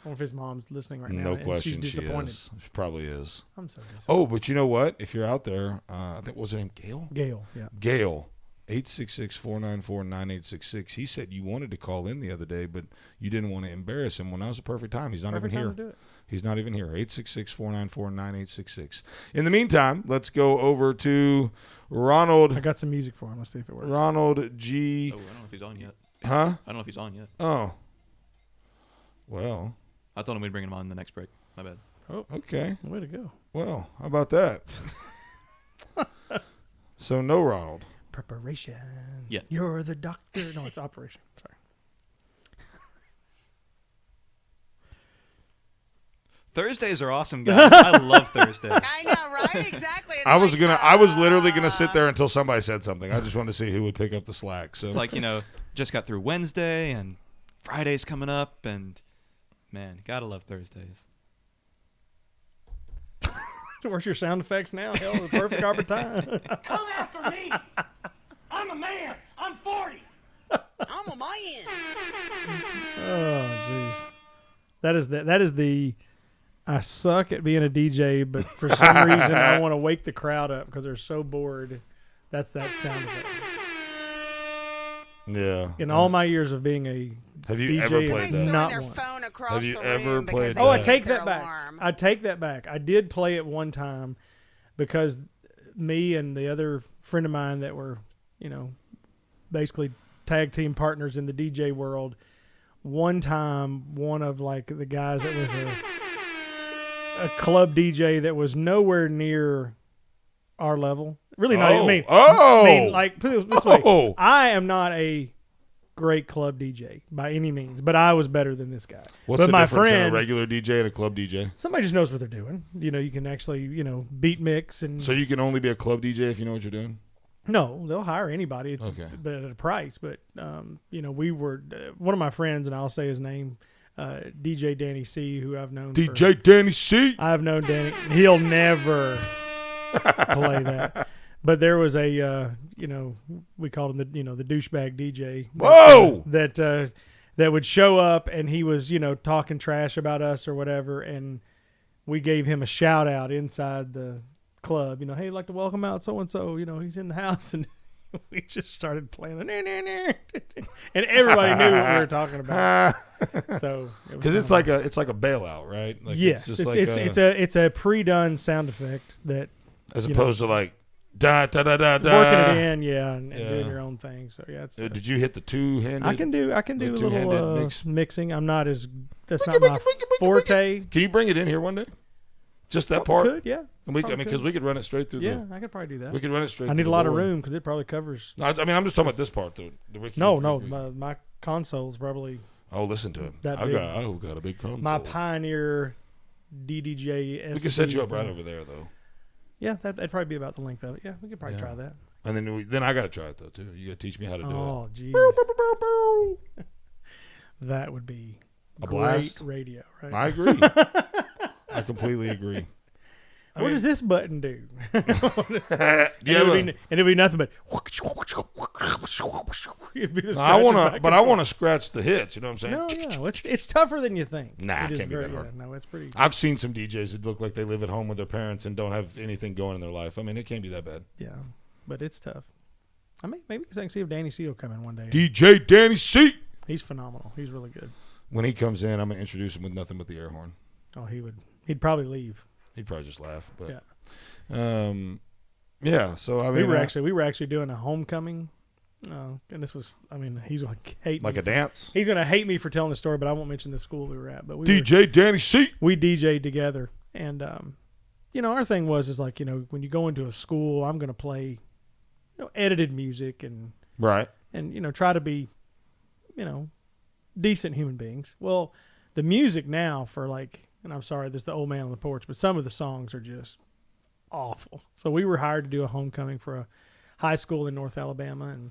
wonder if his mom's listening right now. No question she's disappointed. She probably is. I'm so disappointed. Oh, but you know what? If you're out there, I think, was her name Gail? Gail, yeah. Gail, 866-494-9866. He said you wanted to call in the other day, but you didn't want to embarrass him. Well, now's the perfect time. He's not even here. Perfect time to do it. He's not even here. 866-494-9866. In the meantime, let's go over to Ronald. I got some music for him. Let's see if it works. Ronald G. Oh, I don't know if he's on yet. Huh? I don't know if he's on yet. Oh. Well. I thought we'd bring him on in the next break. My bad. Oh, okay. Way to go. Well, how about that? So no Ronald. Preparation. Yeah. You're the doctor. No, it's operation. Sorry. Thursdays are awesome, guys. I love Thursdays. I know, right? Exactly. It's I was literally gonna sit there until somebody said something. I just wanted to see who would pick up the slack. So it's like, just got through Wednesday and Friday's coming up, and man, gotta love Thursdays. So where's your sound effects now? Hell, the perfect time. Come after me. I'm a man. I'm 40. I'm a man. Oh, jeez. That is the I suck at being a DJ, but for some reason I want to wake the crowd up because they're so bored. That's that sound effect. Yeah. In all my years of being a have you DJ, ever played that? Not their once. phone across have you the ever room played that? Oh, I take that back. I take that back. I did play it one time because me and the other friend of mine that were, basically tag team partners in the DJ world, one time one of like the guys that was a club DJ that was nowhere near our level. Really not. I mean, like put it this way, I am not a great club DJ by any means, but I was better than this guy. What's but the my difference friend, in a regular DJ and a club DJ? Somebody just knows what they're doing. You can actually, beat mix and. So you can only be a club DJ if you know what you're doing? No, they'll hire anybody. It's but at a price. But we were one of my friends, and I'll say his name, DJ Danny C, who I've known. DJ Danny C. I've known Danny. He'll never play that. But there was a, we called him the douchebag DJ. Whoa! That would show up and he was, talking trash about us or whatever, and we gave him a shout out inside the club. Hey, I'd like to welcome out so and so. He's in the house, and we just started playing the and everybody knew what we were talking about. So because it's like a bailout, right? Like yes, it's a pre-done sound effect that as opposed to like. Da, da, da, da, da. Working it in, and doing your own thing. So yeah, it's, did you hit the two-handed? I can do a little mixing. I'm not as that's not my forte. Can you bring it in here one day? Just that part? Could, yeah. And because we could run it straight through. Yeah, I could probably do that. We could run it straight. I need a lot of room because it probably covers. No, I mean, I'm just talking about this part though. No, my console's probably. Oh, listen to it. I've got a big console. My Pioneer DDJ. We can set you up right over there though. Yeah, that'd probably be about the length of it. Yeah, we could probably try that. And then I got to try it though too. You got to teach me how to do it. Oh, geez. That would be a great blast. Radio, right? I agree. I completely agree. What does this button do? And it'd be nothing but. It'd be the I want scratching to, but back I and want to forth. scratch the hits. You know what I'm saying? No, yeah, it's tougher than you think. Nah, It it is can't be very- that hard. yeah, no, it's pretty. I've seen some DJs that look like they live at home with their parents and don't have anything going in their life. I mean, it can't be that bad. Yeah, but it's tough. I mean, maybe I can see if Danny C will come in one day. DJ Danny C. He's phenomenal. He's really good. When he comes in, I'm gonna introduce him with nothing but the air horn. Oh, he would. He'd probably leave. He'd probably just laugh. But Yeah. yeah. So I mean, we were actually doing a homecoming, and this was. I mean, he's gonna hate like me a dance. He's gonna hate me for telling the story, but I won't mention the school we were at. But DJ Danny C. We DJ'd together, and our thing was like when you go into a school, I'm gonna play, edited music and right, and try to be, decent human beings. Well, the music now for and I'm sorry, this is the old man on the porch, but some of the songs are just awful. So we were hired to do a homecoming for a high school in North Alabama, and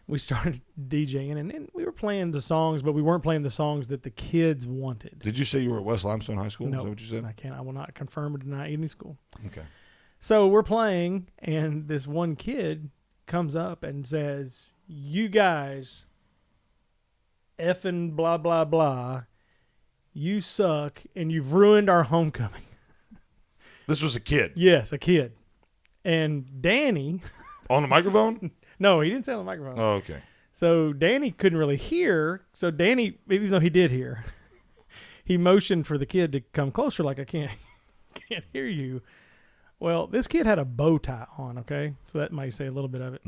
we started DJing, and we were playing the songs, but we weren't playing the songs that the kids wanted. Did you say you were at West Limestone High School? No, Is that what you said? I will not confirm or deny any school. Okay. So we're playing, and this one kid comes up and says, "You guys, effing blah, blah, blah, you suck, and you've ruined our homecoming." This was a kid. Yes, a kid. And Danny... On the microphone? No, he didn't say on the microphone. Oh, okay. So Danny couldn't really hear. So Danny, even though he did hear, he motioned for the kid to come closer like, I can't hear you. Well, this kid had a bow tie on, okay? So that might say a little bit of it.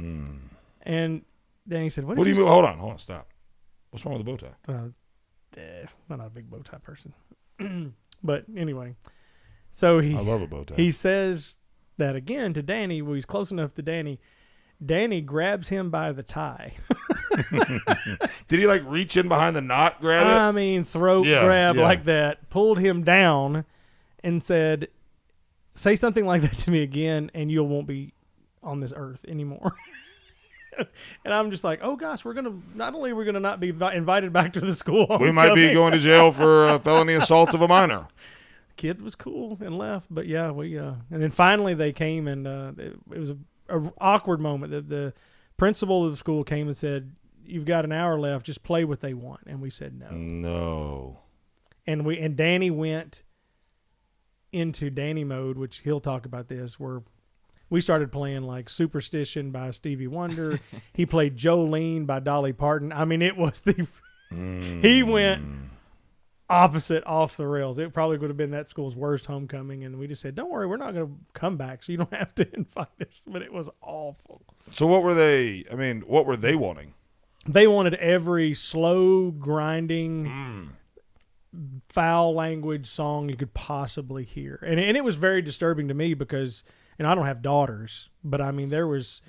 And Danny said, What do you mean? Hold on, stop. What's wrong with the bow tie? I'm not a big bow tie person. But anyway, so I love a bow tie. He says that again to Danny. Well, he's close enough to Danny. Danny grabs him by the tie. Did he reach in behind the knot, grab it? I mean, throat grab like that, pulled him down and said, "Say something like that to me again and you won't be on this earth anymore." And I'm just like, oh gosh, not only are we going to not be invited back to the school, we might be going to jail for felony assault of a minor. Kid was cool and left, but yeah, and then finally they came, and it was a awkward moment. The principal of the school came and said, "You've got an hour left, just play what they want." And we said no. No. And Danny went into Danny mode, which he'll talk about this, where we started playing Superstition by Stevie Wonder. He played Jolene by Dolly Parton. I mean, it was he went opposite, off the rails. It probably would have been that school's worst homecoming, and we just said, "Don't worry, we're not going to come back, so you don't have to invite us." But it was awful. So what were they? I mean, what were they wanting? They wanted every slow, grinding, foul language song you could possibly hear, and it was very disturbing to me because, and I don't have daughters, but I mean there was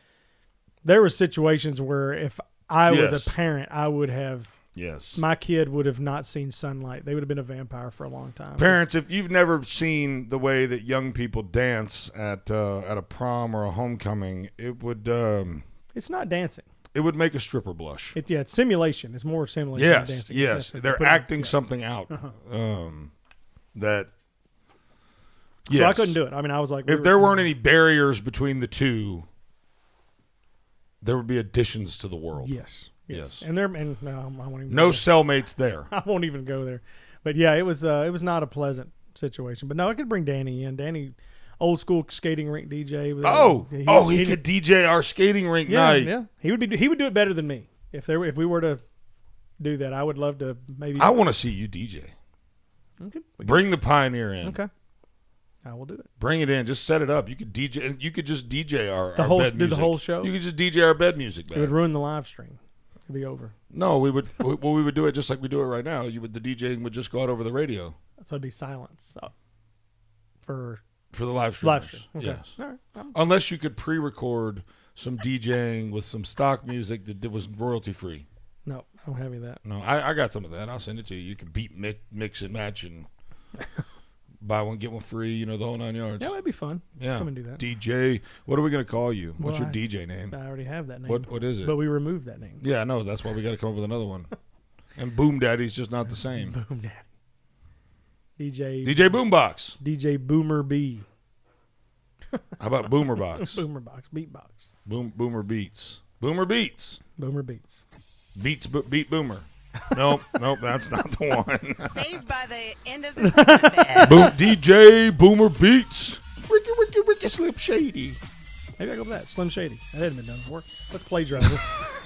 situations where if I was a parent, I would have. Yes. My kid would have not seen sunlight. They would have been a vampire for a long time. Parents, if you've never seen the way that young people dance at a prom or a homecoming, it would it's not dancing. It would make a stripper blush. It's simulation. It's more simulation than dancing. Yes. They're acting something out. That Yes. So I couldn't do it. I mean, I was like, if there weren't any barriers between the two, there would be additions to the world. Yes. Yes. And no, I won't even no cellmates there. I won't even go there. But yeah, it was not a pleasant situation. But no, I could bring Danny in. Danny, old school skating rink DJ. He could DJ our skating rink night. Yeah. He would do it better than me. If we were to do that, I would love to maybe. I want to see you DJ. Okay. Bring the Pioneer in. Okay. I will do it. Bring it in. Just set it up. You could DJ. You could just DJ our bed music. Do the whole show. You could just DJ our bed music. It would ruin the live stream. It'd be over. No, we would. We would do it just like we do it right now. The DJing would just go out over the radio. So it'd be silence for the live stream. Okay. Yes. All right. Unless you could pre-record some DJing with some stock music that was royalty free. No, I don't have any of that. No, I got some of that. I'll send it to you. You can beat, mix, and match, and buy one, get one free. The whole 9 yards. Yeah, that'd be fun. Yeah. Come and do that. DJ. What are we going to call you? What's your DJ name? I already have that name. What is it? But we removed that name. Yeah, I know. That's why we got to come up with another one. And Boom Daddy's just not the same. Boom Daddy. DJ Boombox. DJ Boomer B. How about Boomer Box? Boomer Box, Beatbox. Boomer Beats. Boomer Beats. Boomer Beats. Beat Boomer. Nope, that's not the one. Saved by the end of the segment. DJ Boomer Beats. Ricky Slim Shady. Maybe I go with that. Slim Shady. That hadn't been done before. Let's plagiarize it.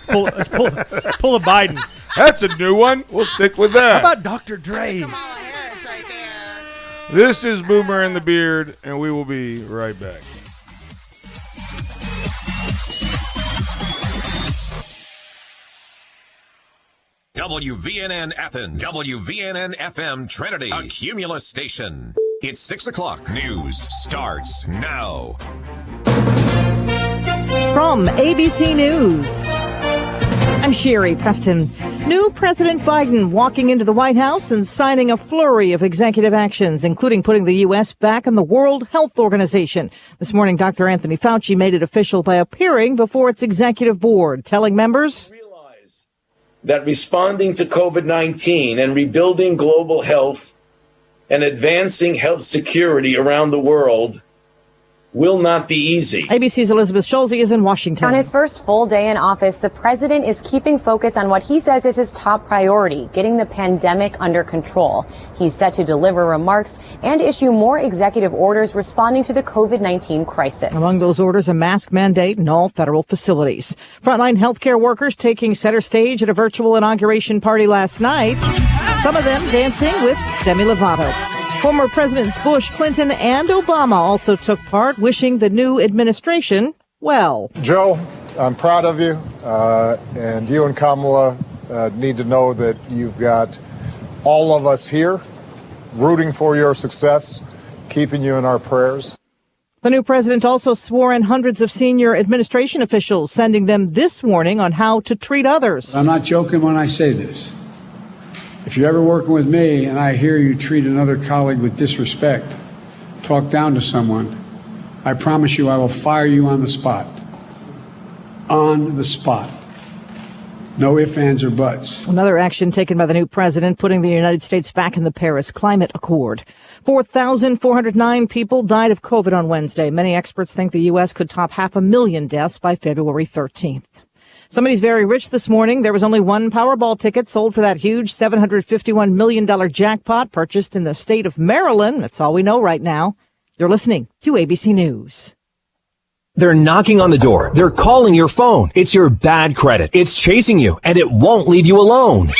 Let's pull a Biden. That's a new one. We'll stick with that. How about Dr. Dre? Kamala Harris right there. This is Boomer and the Beard, and we will be right back. WVNN Athens, WVNN FM Trinity, a Cumulus station. It's 6 o'clock. News starts now. From ABC News, I'm Sherry Preston. New President Biden walking into the White House and signing a flurry of executive actions, including putting the U.S. back in the World Health Organization. This morning, Dr. Anthony Fauci made it official by appearing before its executive board, telling members that responding to COVID-19 and rebuilding global health and advancing health security around the world will not be easy. ABC's Elizabeth Schulze is in Washington. On his first full day in office, the president is keeping focus on what he says is his top priority, getting the pandemic under control. He's set to deliver remarks and issue more executive orders responding to the COVID-19 crisis. Among those orders, a mask mandate in all federal facilities. Frontline healthcare workers taking center stage at a virtual inauguration party last night. Some of them dancing with Demi Lovato. Former Presidents Bush, Clinton, and Obama also took part, wishing the new administration well. Joe, I'm proud of you, and you and Kamala need to know that you've got all of us here rooting for your success, keeping you in our prayers. The new president also swore in hundreds of senior administration officials, sending them this warning on how to treat others. I'm not joking when I say this. If you're ever working with me and I hear you treat another colleague with disrespect, talk down to someone, I promise you I will fire you on the spot. On the spot. No ifs, ands, or buts. Another action taken by the new president, putting the United States back in the Paris Climate Accord. 4,409 people died of COVID on Wednesday. Many experts think the U.S. could top 500,000 deaths by February 13th. Somebody's very rich this morning. There was only one Powerball ticket sold for that huge $751 million jackpot purchased in the state of Maryland. That's all we know right now. You're listening to ABC News. They're knocking on the door. They're calling your phone. It's your bad credit. It's chasing you, and it won't leave you alone.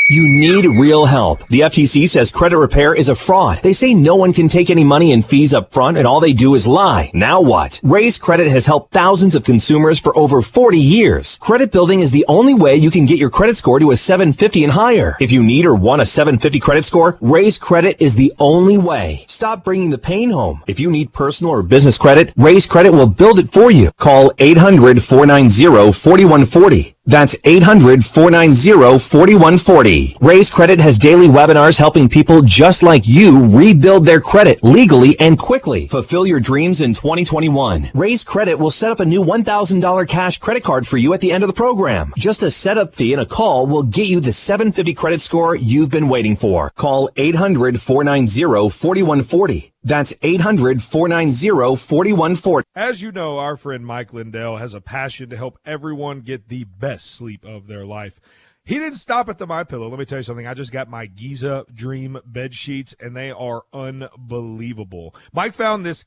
You need real help. The FTC says credit repair is a fraud. They say no one can take any money in fees up front, and all they do is lie. Now what? Raise Credit has helped thousands of consumers for over 40 years. Credit building is the only way you can get your credit score to a 750 and higher. If you need or want a 750 credit score, Raise Credit is the only way. Stop bringing the pain home. If you need personal or business credit, Raise Credit will build it for you. Call 800-490-4140. That's 800-490-4140. Raise Credit has daily webinars helping people just like you rebuild their credit legally and quickly. Fulfill your dreams in 2021. Raise Credit will set up a new $1,000 cash credit card for you at the end of the program. Just a setup fee and a call will get you the 750 credit score you've been waiting for. Call 800-490-4140. That's 800-490-4140. As you know, our friend Mike Lindell has a passion to help everyone get the best sleep of their life. He didn't stop at the MyPillow. Let me tell you something. I just got my Giza Dream bed sheets, and they are unbelievable. Mike found this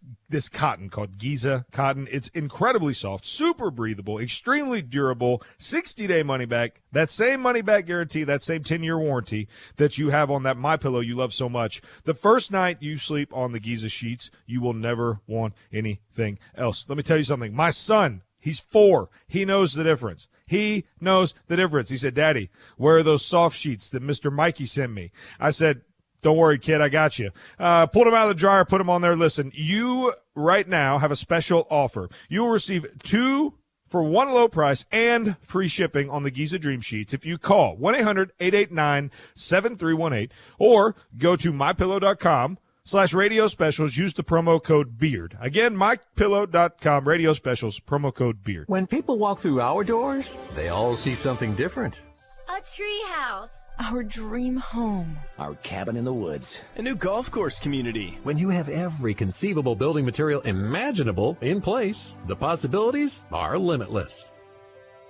cotton called Giza cotton. It's incredibly soft, super breathable, extremely durable, 60-day money back. That same money back guarantee, that same 10-year warranty that you have on that MyPillow you love so much. The first night you sleep on the Giza sheets, you will never want anything else. Let me tell you something. My son, he's 4. He knows the difference. He knows the difference. He said, Daddy, where are those soft sheets that Mr. Mikey sent me? I said, don't worry, kid, I got you. Pulled them out of the dryer, put them on there. Listen, you right now have a special offer. You will receive 2 for one low price and free shipping on the Giza Dream Sheets if you call 1-800-889-7318 or go to mypillow.com/radio specials. Use the promo code BEARD. Again, mypillow.com, radio specials, promo code BEARD. When people walk through our doors, they all see something different. A tree house. Our dream home. Our cabin in the woods. A new golf course community. When you have every conceivable building material imaginable in place, the possibilities are limitless.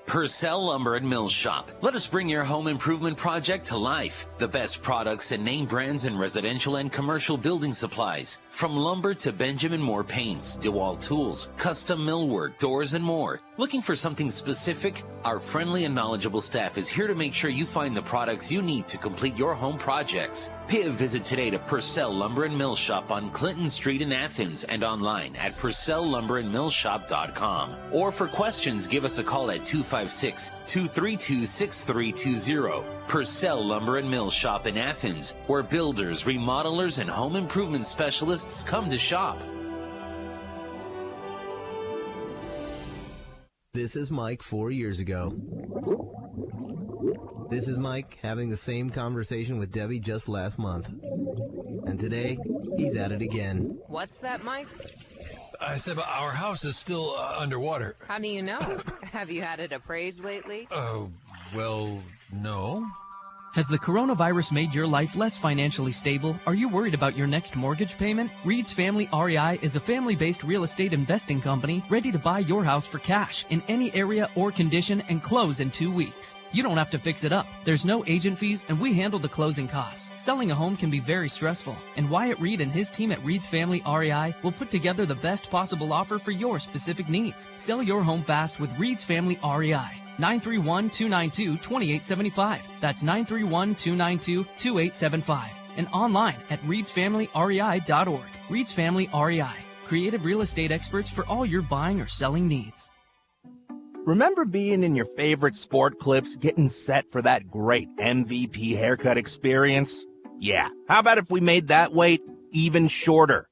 Purcell Lumber and Mill Shop. Let us bring your home improvement project to life. The best products and name brands in residential and commercial building supplies. From lumber to Benjamin Moore paints, DeWalt tools, custom millwork, doors, and more. Looking for something specific? Our friendly and knowledgeable staff is here to make sure you find the products you need to complete your home projects. Pay a visit today to Purcell Lumber and Mill Shop on Clinton Street in Athens and online at purcelllumberandmillshop.com. Or for questions, give us a call at 256-232-6320. Purcell Lumber and Mill Shop in Athens, where builders, remodelers, and home improvement specialists come to shop. This is Mike 4 years ago. This is Mike having the same conversation with Debbie just last month. And today, he's at it again. What's that, Mike? I said our house is still underwater. How do you know? Have you had it appraised lately? Oh, well, no. Has the coronavirus made your life less financially stable? Are you worried about your next mortgage payment? Reed's Family REI is a family-based real estate investing company ready to buy your house for cash in any area or condition and close in 2 weeks. You don't have to fix it up. There's no agent fees, and we handle the closing costs. Selling a home can be very stressful, and Wyatt Reed and his team at Reed's Family REI will put together the best possible offer for your specific needs. Sell your home fast with Reed's Family REI. 931-292-2875. That's 931-292-2875. And online at reedsfamilyrei.org. Reed's Family REI. Creative real estate experts for all your buying or selling needs. Remember being in your favorite sport clips, getting set for that great MVP haircut experience? Yeah, how about if we made that wait even shorter?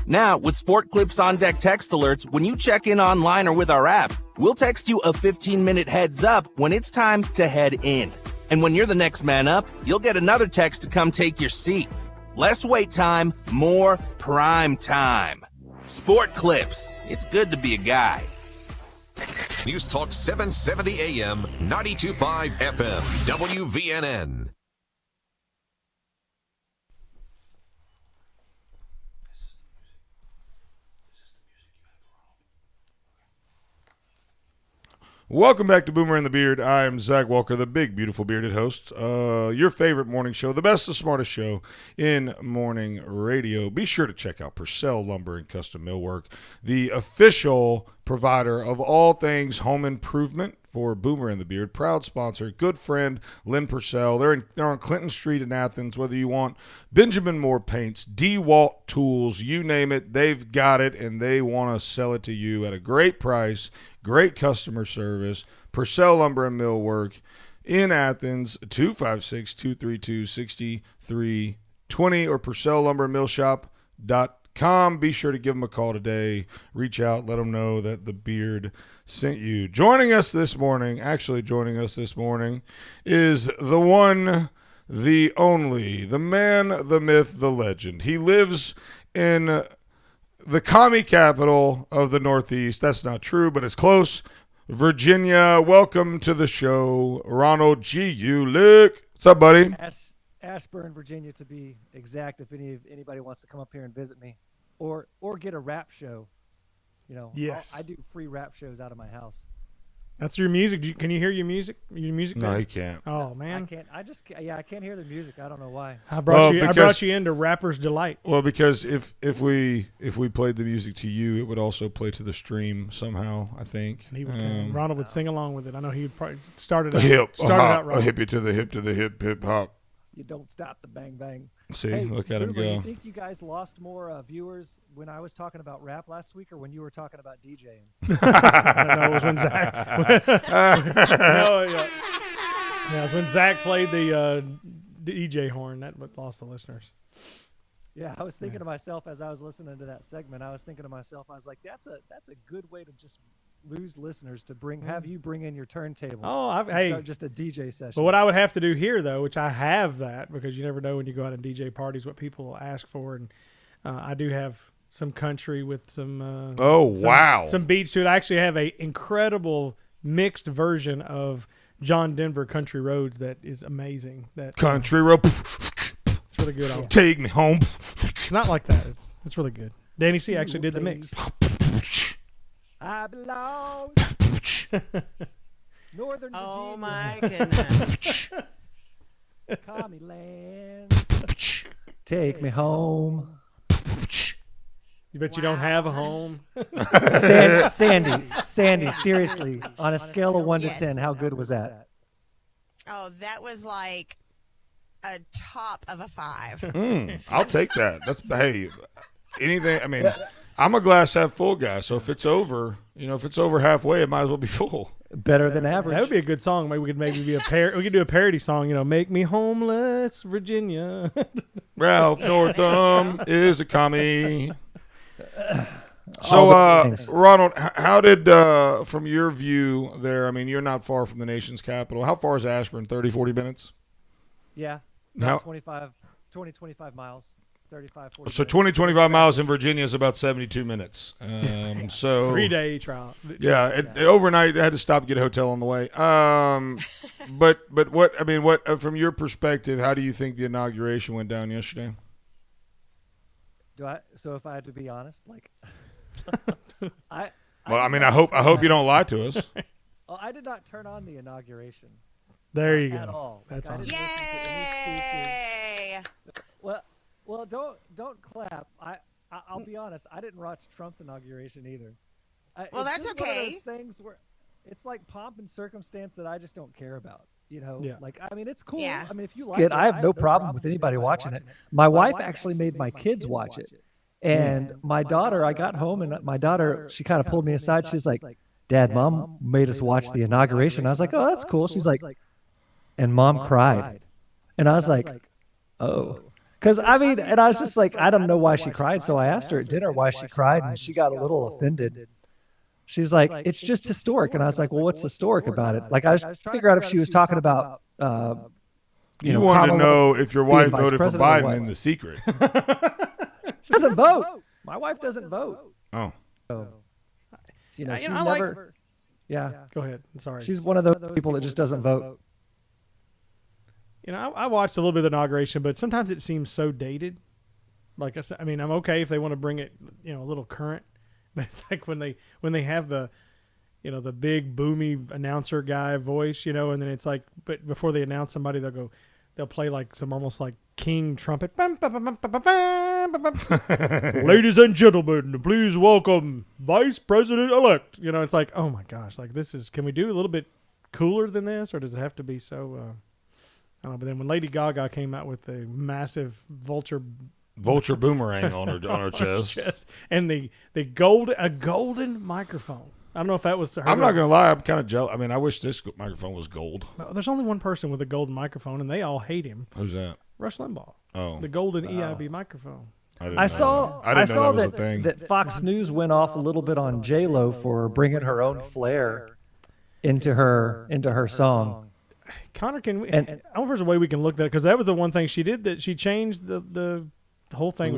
Now, with Sport Clips On Deck text alerts, when you check in online or with our app, we'll text you a 15-minute heads up when it's time to head in. And when you're the next man up, you'll get another text to come take your seat. Less wait time, more prime time. Sport Clips. It's good to be a guy. News Talk 770 AM, 92.5 FM, WVNN. Welcome back to Boomer and the Beard. I am Zach Walker, the big, beautiful bearded host. Your favorite morning show, the best, the smartest show in morning radio. Be sure to check out Purcell Lumber and Custom Millwork, the official provider of all things home improvement for Boomer and the Beard. Proud sponsor, good friend, Lynn Purcell. They're on Clinton Street in Athens. Whether you want Benjamin Moore paints, DeWalt tools, you name it, they've got it, and they want to sell it to you at a great price, great customer service. Purcell Lumber and Millwork in Athens, 256-232-6320 or purcelllumberandmillshop.com. Be sure to give them a call today. Reach out, let them know that the Beard sent you. Joining us this morning is the one, the only, the man, the myth, the legend. He lives in the commie capital of the Northeast. That's not true, but it's close. Virginia. Welcome to the show, Ronald Gulick. What's up, buddy? Ashburn, Virginia, to be exact. If anybody wants to come up here and visit me, or get a rap show, yes, I do free rap shows out of my house. That's your music. Can you hear your music? Your music? No, you can't. Oh man, I can't. I can't hear the music. I don't know why. I brought you into Rapper's Delight. Well, because if we played the music to you, it would also play to the stream somehow. I think. And Ronald would sing along with it. I know he would probably start out wrong. A hippie to the hip hop. You don't stop the bang bang. See, hey, look at him go. Do you think you guys lost more viewers when I was talking about rap last week, or when you were talking about DJing? No, it was when Zach. It was when Zach played the DJ horn that lost the listeners. Yeah, I was thinking to myself as I was listening to that segment. I was like, that's a good way to just lose listeners, to have you bring in your turntables. Start just a DJ session. But what I would have to do here, though, which I have that, because you never know when you go out and DJ parties what people ask for, and I do have some country with some some beats to it. I actually have a incredible mixed version of John Denver Country Roads that is amazing. That Country Road. It's really good. Take me home. Not like that. It's really good. Danny C actually did the mix. I belong. Northern Virginia. Oh my goodness. Commie land. Take me home. You bet you don't have a home. Sandy, seriously, on a scale of 1 to 10, how good was that? Oh, that was like a top of a 5. I'll take that. Hey, anything. I mean, I'm a glass half full guy, so if it's over, if it's over halfway, it might as well be full. Better than average. That would be a good song. Maybe we could be we could do a parody song. Make me homeless, Virginia. Ralph Northam is a commie. So, Ronald, how did, from your view there, I mean, you're not far from the nation's capital. How far is Ashburn? 30, 40 minutes? Yeah. How, 25 miles. 35, 40 so 20, 25 miles in Virginia is about 72 minutes. So 3-day trial. Yeah, overnight I had to stop and get a hotel on the way. But what from your perspective, how do you think the inauguration went down yesterday? So if I had to be honest, I hope you don't lie to us. Well, I did not turn on the inauguration. There you go. At all. That's I awesome. didn't listen to any speeches. Well, don't clap. I'll be honest. I didn't watch Trump's inauguration either. Well, that's just okay. One of those things where it's like pomp and circumstance that I just don't care about. Yeah. It's cool. Yeah. I mean, if you like it, I have no problem with anybody watching it. My wife actually made my kids watch it, and my daughter. I got home and my daughter, she kind of pulled me aside. She's like, "Dad, Mom made us watch the inauguration." I was like, "Oh, that's cool." She's like, "And Mom cried," and I was like, "Oh." Because, and I was just like, I don't know why she cried. So I asked her at dinner why she cried, and she got a little offended. She's like, it's just historic. And I was like, well, what's historic about it? I was trying to figure out if she was talking about, you wanted to know if your wife voted for Biden in the secret. She doesn't vote. My wife doesn't vote. Oh. So, she's I never. Yeah. Go ahead. I'm sorry. She's one of those people that just doesn't vote. I watched a little bit of the inauguration, but sometimes it seems so dated. Like I said, I'm okay if they want to bring it, a little current, but it's like when they have the, the big boomy announcer guy voice, and then it's like, but before they announce somebody, they'll play like some almost like king trumpet. Ladies and gentlemen, please welcome Vice President-elect. It's like, oh my gosh, like can we do a little bit cooler than this, or does it have to be so? But then when Lady Gaga came out with the massive vulture boomerang on her chest, and a golden microphone. I don't know if that was her. I'm not gonna lie, I'm kind of jealous. I mean, I wish this microphone was gold. There's only one person with a golden microphone, and they all hate him. Who's that? Rush Limbaugh. Oh, the golden EIB microphone. I saw that Fox News went off a little bit on J-Lo for bringing her own flair into her song. Connor, I wonder if there's a way we can look at that, because that was the one thing she did, that she changed the whole thing.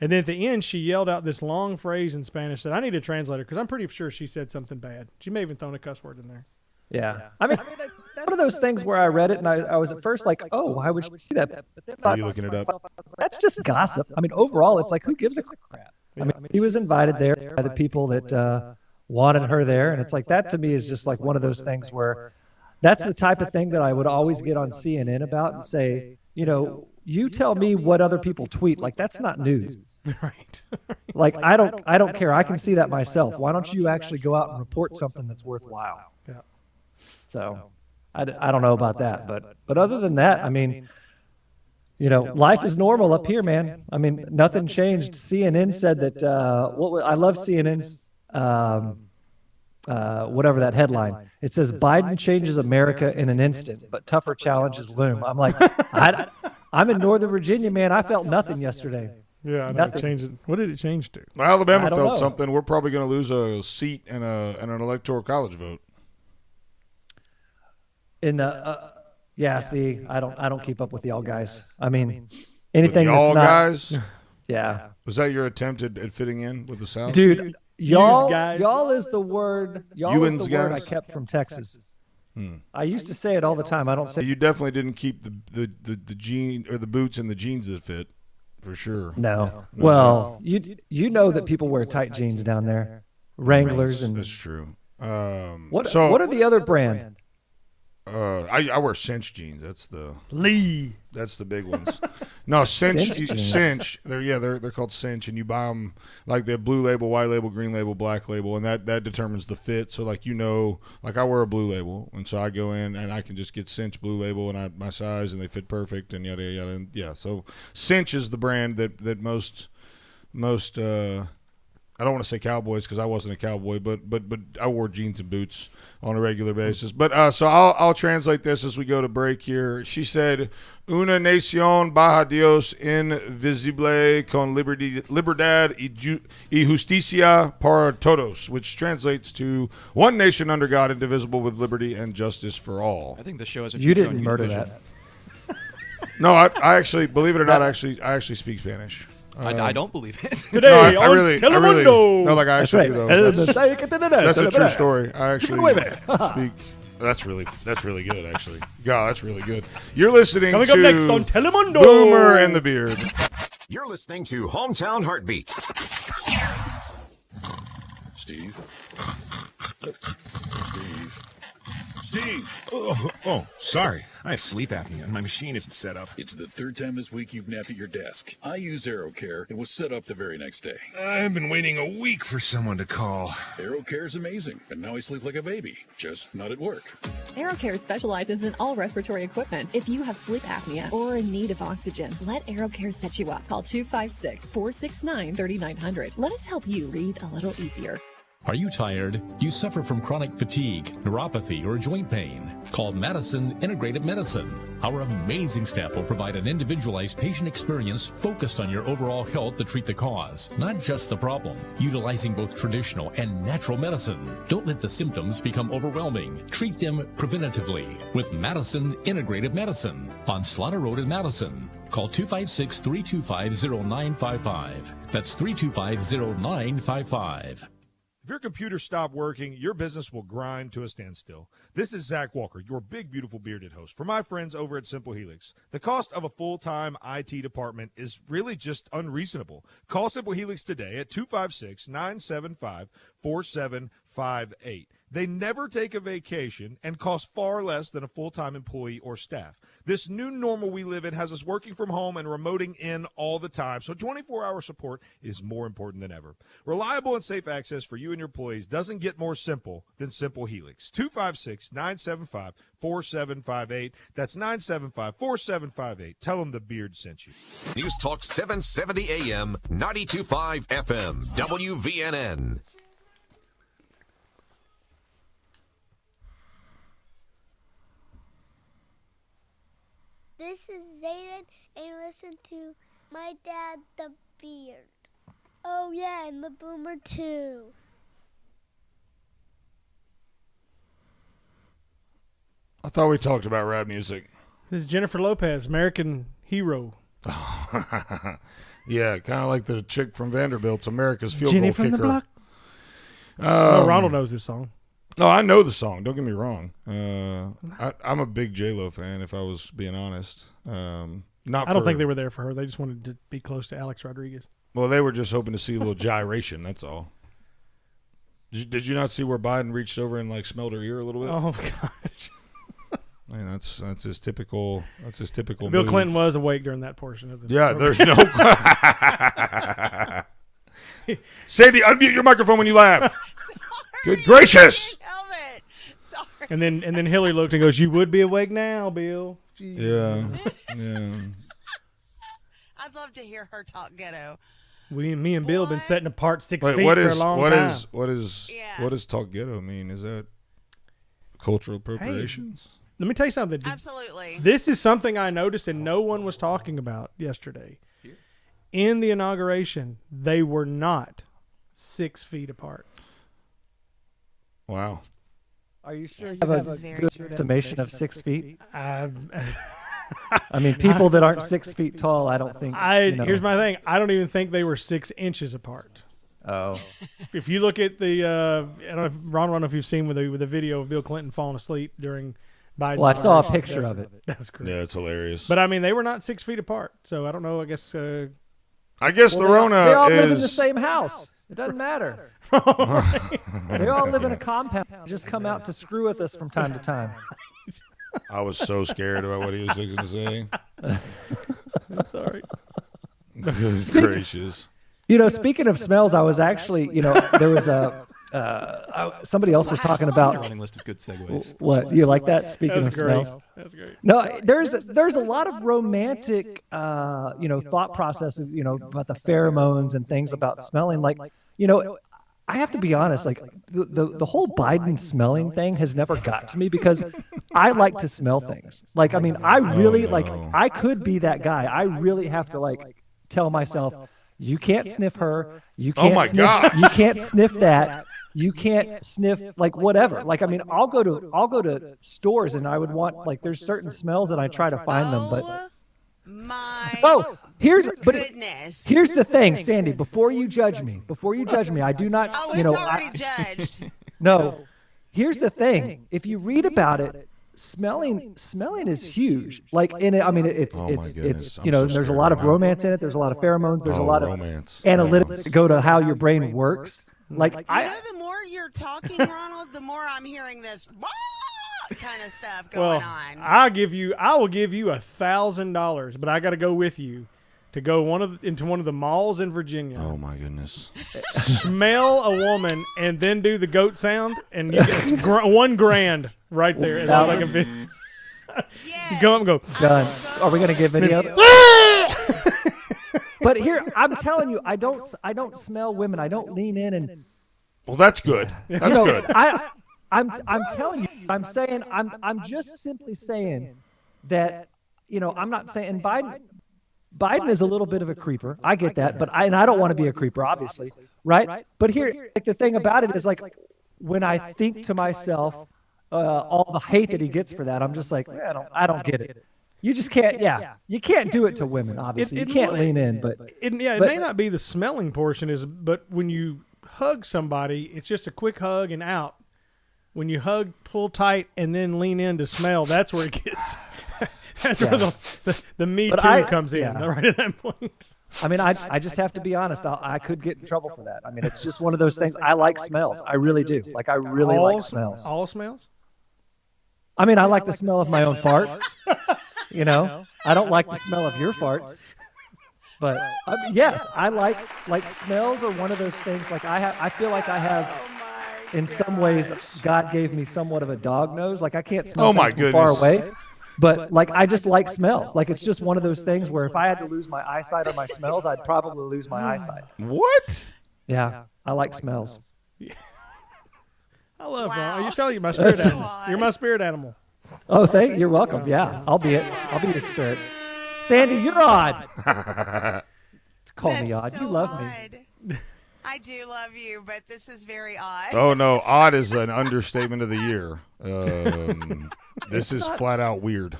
And then at the end, she yelled out this long phrase in Spanish that I need a translator, because I'm pretty sure she said something bad. She may have even thrown a cuss word in there. Yeah. That's one of those things where I read it and I was at first like, oh, why would she do that? But then are you looking it up? That's just gossip. Overall, it's like, who gives a crap? He was invited there by the people that wanted her there. And it's like, that to me is just like one of those things where that's the type of thing that I would always get on CNN about and say, you tell me what other people tweet. Like, that's not news. Right. Like, I don't care. I can see that myself. Why don't you actually go out and report something that's worthwhile? Yeah. So I don't know about that, but other than that, life is normal up here, man. Nothing changed. CNN said that, I love CNN's, whatever that headline. It says Biden changes America in an instant, but tougher challenges loom. I'm like, I'm in Northern Virginia, man. I felt nothing yesterday. Yeah, I know it changed. What did it change to? Well, Alabama felt something. We're probably going to lose a seat and an electoral college vote. In the see, I don't keep up with the all guys. Anything that's all not guys. Yeah. Was that your attempt at fitting in with the South, dude? Y'all is the word. Y'all is the word I kept from Texas. I used to say it all the time. I don't say. You definitely didn't keep the jean or the boots and the jeans that fit, for sure. No. Well, you know that people wear tight jeans down there, Wranglers and. That's true. What are the other brand? I wear cinch jeans. That's the Lee. That's the big ones. No, cinch. Cinch. They're called cinch, and you buy them like they're blue label, white label, green label, black label, and that determines the fit. So like like I wear a blue label, and so I go in and I can just get cinch blue label and my size, and they fit perfect, and yada yada. And yeah, so cinch is the brand that most. I don't want to say cowboys because I wasn't a cowboy, but I wore jeans and boots on a regular basis. But so I'll translate this as we go to break here. She said, "Una nación bajo Dios invisible con libertad y justicia para todos," which translates to one nation under God, indivisible, with liberty and justice for all. I think the show has a You didn't murder that. No, I actually, believe it or not, I actually speak Spanish. I don't believe it. Today no, I on really, Telemundo. no, like I actually do though. That's a true story. I actually speak. That's really good, actually. God, that's really good. You're listening Coming to up next on Telemundo. Boomer and the Beard. You're listening to Hometown Heartbeat. Steve. Steve. Oh, sorry. I have sleep apnea and my machine isn't set up. It's the third time this week you've napped at your desk. I use AeroCare. It was set up the very next day. I've been waiting a week for someone to call. AeroCare is amazing, and now I sleep like a baby, just not at work. AeroCare specializes in all respiratory equipment. If you have sleep apnea or in need of oxygen, let AeroCare set you up. Call 256-469-3900. Let us help you breathe a little easier. Are you tired? Do you suffer from chronic fatigue, neuropathy, or joint pain? Call Madison Integrated Medicine. Our amazing staff will provide an individualized patient experience focused on your overall health to treat the cause, not just the problem. Utilizing both traditional and natural medicine. Don't let the symptoms become overwhelming. Treat them preventatively with Madison Integrated Medicine on Slaughter Road in Madison. Call 256-325-0955. That's 325-0955. If your computer stopped working, your business will grind to a standstill. This is Zach Walker, your big, beautiful bearded host. For my friends over at Simple Helix, the cost of a full-time IT department is really just unreasonable. Call Simple Helix today at 256-975-4758. They never take a vacation and cost far less than a full-time employee or staff. This new normal we live in has us working from home and remoting in all the time, so 24-hour support is more important than ever. Reliable and safe access for you and your employees doesn't get more simple than Simple Helix. 256-975-4758. That's 975-4758. Tell them the Beard sent you. News Talk 770 AM, 92.5 FM, WVNN. This is Zayden, and listen to my dad, the Beard. Oh, yeah, and the Boomer, too. I thought we talked about rap music. This is Jennifer Lopez, American Hero. Yeah, kind of like the chick from Vanderbilt's America's Field Jenny Goal from Kicker. the block. No, Ronald knows this song. No, I know the song. Don't get me wrong. I'm a big J-Lo fan, if I was being honest. I don't think they were there for her. They just wanted to be close to Alex Rodriguez. Well, they were just hoping to see a little gyration. That's all. Did you not see where Biden reached over and like smelled her ear a little bit? Oh gosh. I mean, that's his typical. That's his typical. Bill move. Clinton was awake during that portion of the. Yeah, program. there's no. Sandy, unmute your microphone when you laugh. Good gracious. And then Hillary looked and goes, "You would be awake now, Bill." Jeez. Yeah, yeah. I'd love to hear her talk ghetto. Me and Bill have been setting apart 6 Wait, feet for a long time. What does talk ghetto mean? Is that cultural appropriations? Hey, let me tell you something. Absolutely. This is something I noticed and no one was talking about yesterday. In the inauguration, they were not 6 feet apart. Wow. Are you sure you have a good estimation of 6 feet? I mean, people that aren't 6 feet tall, I don't think. Here's my thing. I don't even think they were 6 inches apart. Oh. If you look at the, I don't know if you've seen with the video of Bill Clinton falling asleep during Biden's Well, I saw a inauguration. picture of it. That was great. Yeah, it's hilarious. But I mean, they were not 6 feet apart, so I don't know. I guess. The Well, Rona they all live in the is. same house. It doesn't matter. They all live in a compound. Just come out to screw with us from time to time. I was so scared about what he was fixing to say. That's all right. Goodness gracious. Speaking of smells, I was actually, there was somebody else was talking about. Running list of good segues. What, you like that? Speaking of smells, that's great. No, there's a lot of romantic, thought processes, about the pheromones and things about smelling. Like, I have to be honest, like the whole Biden smelling thing has never got to me because I like to smell things. Like, I mean, I really I could be that guy. I really have to tell myself, you can't sniff her. You can't you can't sniff that. You can't sniff whatever. I mean, I'll go to stores and I would want there's certain smells that I try to find them, but here's the thing, Sandy. Before you judge me, I do not. It's already judged. No, here's the thing. If you read about it, smelling is huge. It's there's a lot of romance in it. There's a lot of pheromones. There's a lot of analytics that go to how your brain works. The more you're talking, Ronald, the more I'm hearing this kind of stuff going on. I will give you $1,000, but I got to go with you to go into one of the malls in Virginia. Oh my goodness! Smell a woman and then do the goat sound, and you get $1,000 right there. It's like a bit. You go up and go. Done. Are we gonna give video? But here, I'm telling you, I don't smell women. I don't lean in and. Well, that's good. That's good. I'm telling you, I'm just simply saying that, I'm not saying Biden is a little bit of a creeper. I get that, but I don't want to be a creeper, obviously, right? But here, the thing about it is, when I think to myself, all the hate that he gets for that, I'm just like, I don't get it. You just can't, you can't do it to women, obviously. You can't lean in, but it may not be the smelling portion, but when you hug somebody, it's just a quick hug and out. When you hug, pull tight, and then lean in to smell, that's where it gets. That's where the me too comes in right at that point. I mean, I just have to be honest. I could get in trouble for that. I mean, it's just one of those things. I like smells. I really do. I really like smells. All smells? I mean, I like the smell of my own farts. I don't like the smell of your farts. But yes, I like smells are one of those things. I feel like I have, in some ways, God gave me somewhat of a dog nose. I can't smell things from far away. But I just like smells. It's just one of those things where if I had to lose my eyesight or my smells, I'd probably lose my eyesight. What? Yeah, I like smells. I love Ron. You're telling you my spirit animal. You're my spirit animal. Oh, you're welcome. Yeah, I'll be it. I'll be your spirit. Sandy, you're odd. Call me odd. You love me. I do love you, but this is very odd. Oh no, odd is an understatement of the year. This is flat out weird.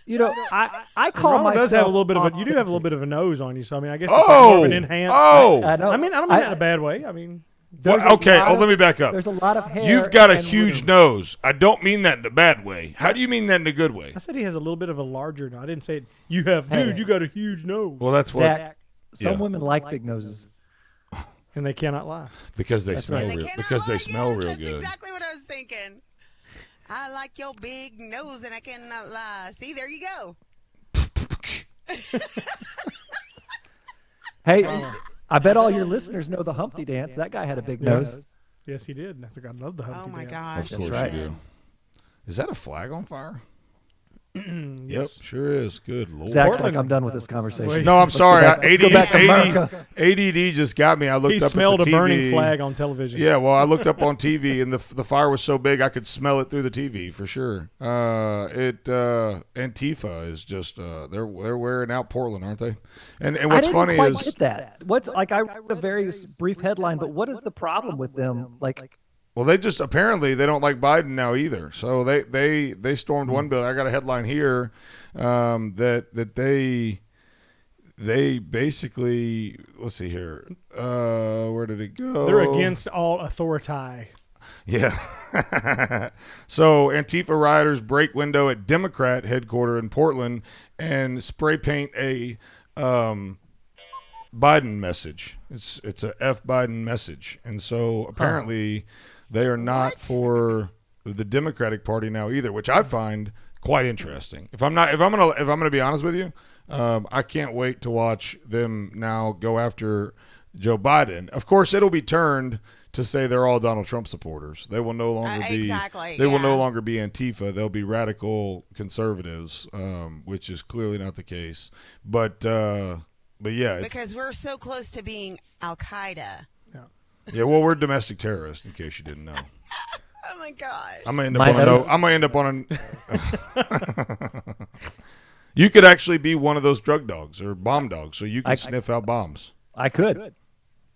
I call Ronald myself. Does have a little bit of you do have a little bit of a nose on you, so I mean, I guess it's more of an enhanced. I don't mean that in a bad way. I mean, let me back up. There's a lot of hair. You've got a huge nose. I don't mean that in a bad way. How do you mean that in a good way? I said he has a little bit of a larger nose. I didn't say you have. Dude, you got a huge nose. Well, that's Zach, some women like big noses. And they cannot lie. Because they smell real. Because they smell real That's good. exactly what I was thinking. I like your big nose and I cannot lie. See, there you go. Hey, I bet all your listeners know the Humpty Dance. That guy had a big nose. Yes, he did. That's I love the Humpty Oh my Dance. gosh. Of course right. you do. Is that a flag on fire? Yes. Yep, sure is. Good Lord. Zach's like, I'm done with this conversation. No, I'm Let's sorry. go back to America. ADD just got me. I looked He up smelled at the a TV. burning flag on television. Yeah, well, I looked up on TV, and the fire was so big I could smell it through the TV for sure. Antifa is just they're wearing out Portland, aren't they? And what's funny quite is get that. I read a very brief headline, but what is the problem with them? well, they just apparently they don't like Biden now either. So they stormed one building. I got a headline here that they they basically, let's see here. Where did it go? They're against all authority. Yeah. So Antifa rioters break window at Democrat headquarters in Portland and spray paint a Biden message. It's a F Biden message, and so apparently they are not for the Democratic Party now either, which I find quite interesting. If I'm gonna be honest with you, I can't wait to watch them now go after Joe Biden. Of course, it'll be turned to say they're all Donald Trump supporters. They will no longer be exactly. They will no longer be Antifa. They'll be radical conservatives, which is clearly not the case. But yeah, because we're so close to being Al Qaeda. Yeah, well, we're domestic terrorists, in case you didn't know. Oh my gosh! I'm gonna end up on You could actually be one of those drug dogs or bomb dogs, so you can sniff out bombs. I could.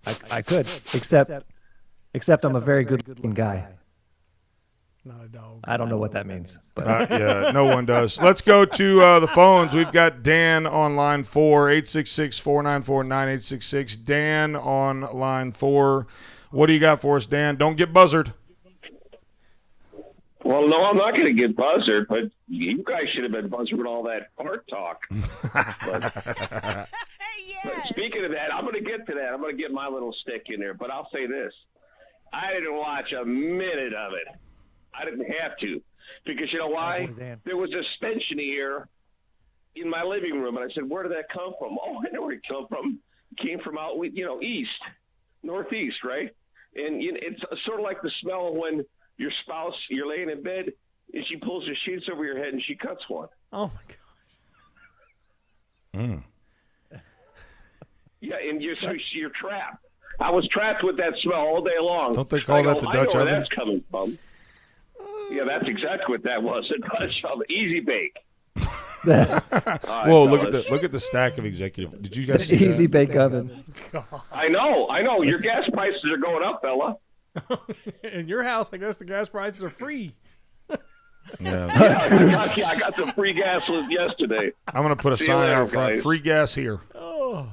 I could. Except I'm a very good-looking guy. Not a dog. I don't know what that means. But. Yeah, no one does. Let's go to the phones. We've got Dan on line 4, 866-494-9866. Dan on line 4. What do you got for us, Dan? Don't get buzzard. Well, no, I'm not going to get buzzard, but you guys should have been buzzard with all that fart talk. But speaking of that, I'm going to get to that. I'm going to get my little stick in there, but I'll say this. I didn't watch a minute of it. I didn't have to, because you know why? There was a stench in the air in my living room, and I said, "Where did that come from?" Oh, I know where it came from. It came from out, east, northeast, right? And it's sort of like the smell of when your spouse, you're laying in bed, and she pulls the sheets over your head and she cuts one. Oh my gosh. Yeah, and you're trapped. I was trapped with that smell all day long. Don't they call that the Dutch oven? I know where that's coming from. Yeah, that's exactly what that was. A Dutch oven, easy bake. Whoa! Look at the stack of executive. Did you guys see easy that? bake oven? I know. Your gas prices are going up, fella. In your house, I guess the gas prices are free. Yeah. I got some free gas yesterday. I'm gonna put a sign out front. Free gas here. Oh.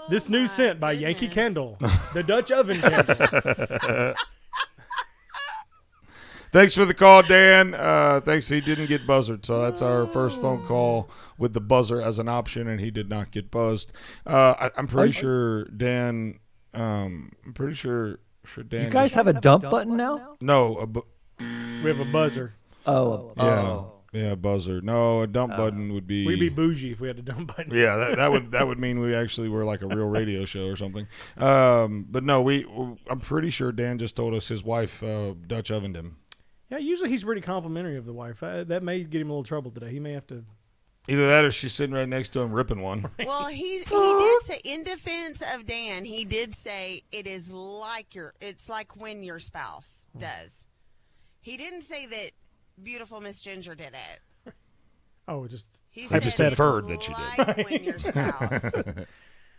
This new scent by Yankee Candle, the Dutch oven candle. Thanks for the call, Dan. Thanks. He didn't get buzzed, so that's our first phone call with the buzzer as an option, and he did not get buzzed. I'm pretty sure Dan. I'm pretty sure Dan. You guys have a dump button now? No, we have a buzzer. Yeah, buzzer. No, a dump button would be. We'd be bougie if we had a dump button. Yeah, that would mean we actually were like a real radio show or something. But no, I'm pretty sure Dan just told us his wife Dutch ovened him. Yeah, usually he's pretty complimentary of the wife. That may get him a little trouble today. He may have to. Either that or she's sitting right next to him ripping one. Well, he did say, in defense of Dan, he did say it's like when your spouse does. He didn't say that beautiful Miss Ginger did it. Oh, I just inferred that she did. When your spouse.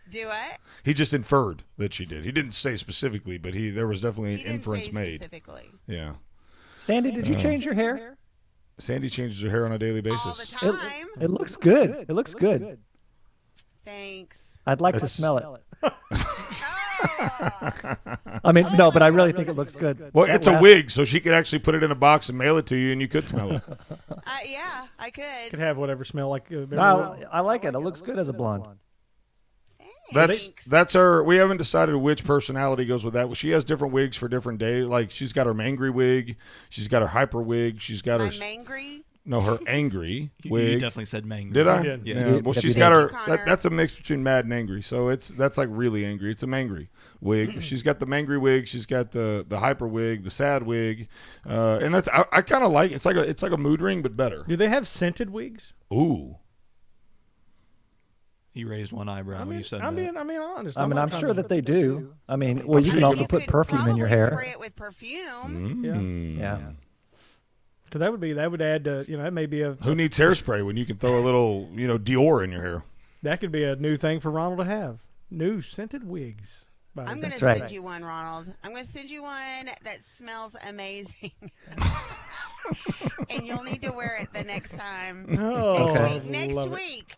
Do what? He just inferred that she did. He didn't say specifically, but there was definitely an inference made. Specifically. Yeah. Sandy, did you change your hair? Sandy changes her hair on a daily basis. All the time. It looks good. It looks good. Thanks. I'd like to smell it. I mean, no, but I really think it looks good. Well, it's a wig, so she could actually put it in a box and mail it to you, and you could smell it. Yeah, I could. Could have whatever smell like. I like it. It looks good as a blonde. That's her. We haven't decided which personality goes with that. She has different wigs for different days. Like she's got her mangry wig, she's got her hyper wig, she's got her mangry. No, her angry wig. You definitely said mangry. Did I? Yeah. Well, she's got her. That's a mix between mad and angry. So that's like really angry. It's a mangry wig. She's got the mangry wig. She's got the hyper wig, the sad wig, and that's I kind of like. It's like a mood ring, but better. Do they have scented wigs? Ooh. He raised one eyebrow when you said that. I'm being honest. I'm sure that they do. I mean, well, you can also put perfume in your hair. Spray it with perfume. Yeah. Because that would add to, that may be a. Who needs hairspray when you can throw a little, Dior in your hair? That could be a new thing for Ronald to have. New scented wigs. I'm going to send you one, Ronald. I'm going to send you one that smells amazing. And you'll need to wear it the next time.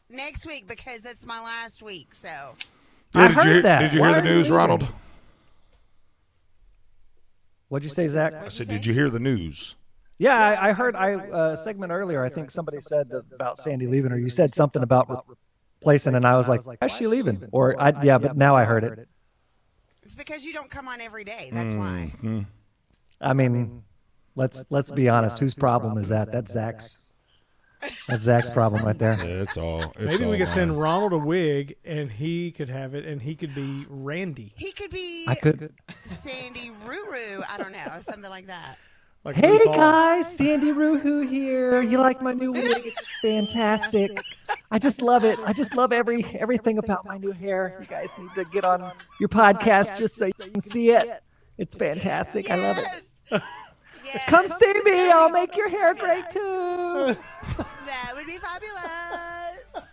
Next week, because it's my last week. So. Yeah, did you hear the news, Ronald? What'd you say, Zach? I said, did you hear the news? Yeah, I heard a segment earlier. I think somebody said about Sandy leaving, or you said something about replacing, and I was like, "Why's she leaving?" But now I heard it. It's because you don't come on every day. That's why. I mean, let's be honest. Whose problem is that? That's Zach's. That's Zach's problem right there. Yeah, Maybe we could send Ronald a wig, and he could have it, and he could be Randy. He could be. I could. Sandy Ruru. I don't know, something like that. Like hey guys, Sandy Ruhu here. You like my new wig? It's fantastic. I just love it. I just love everything about my new hair. You guys need to get on your podcast just so you can see it. It's fantastic. I love it. Come see me. I'll make your hair great too. That would be fabulous.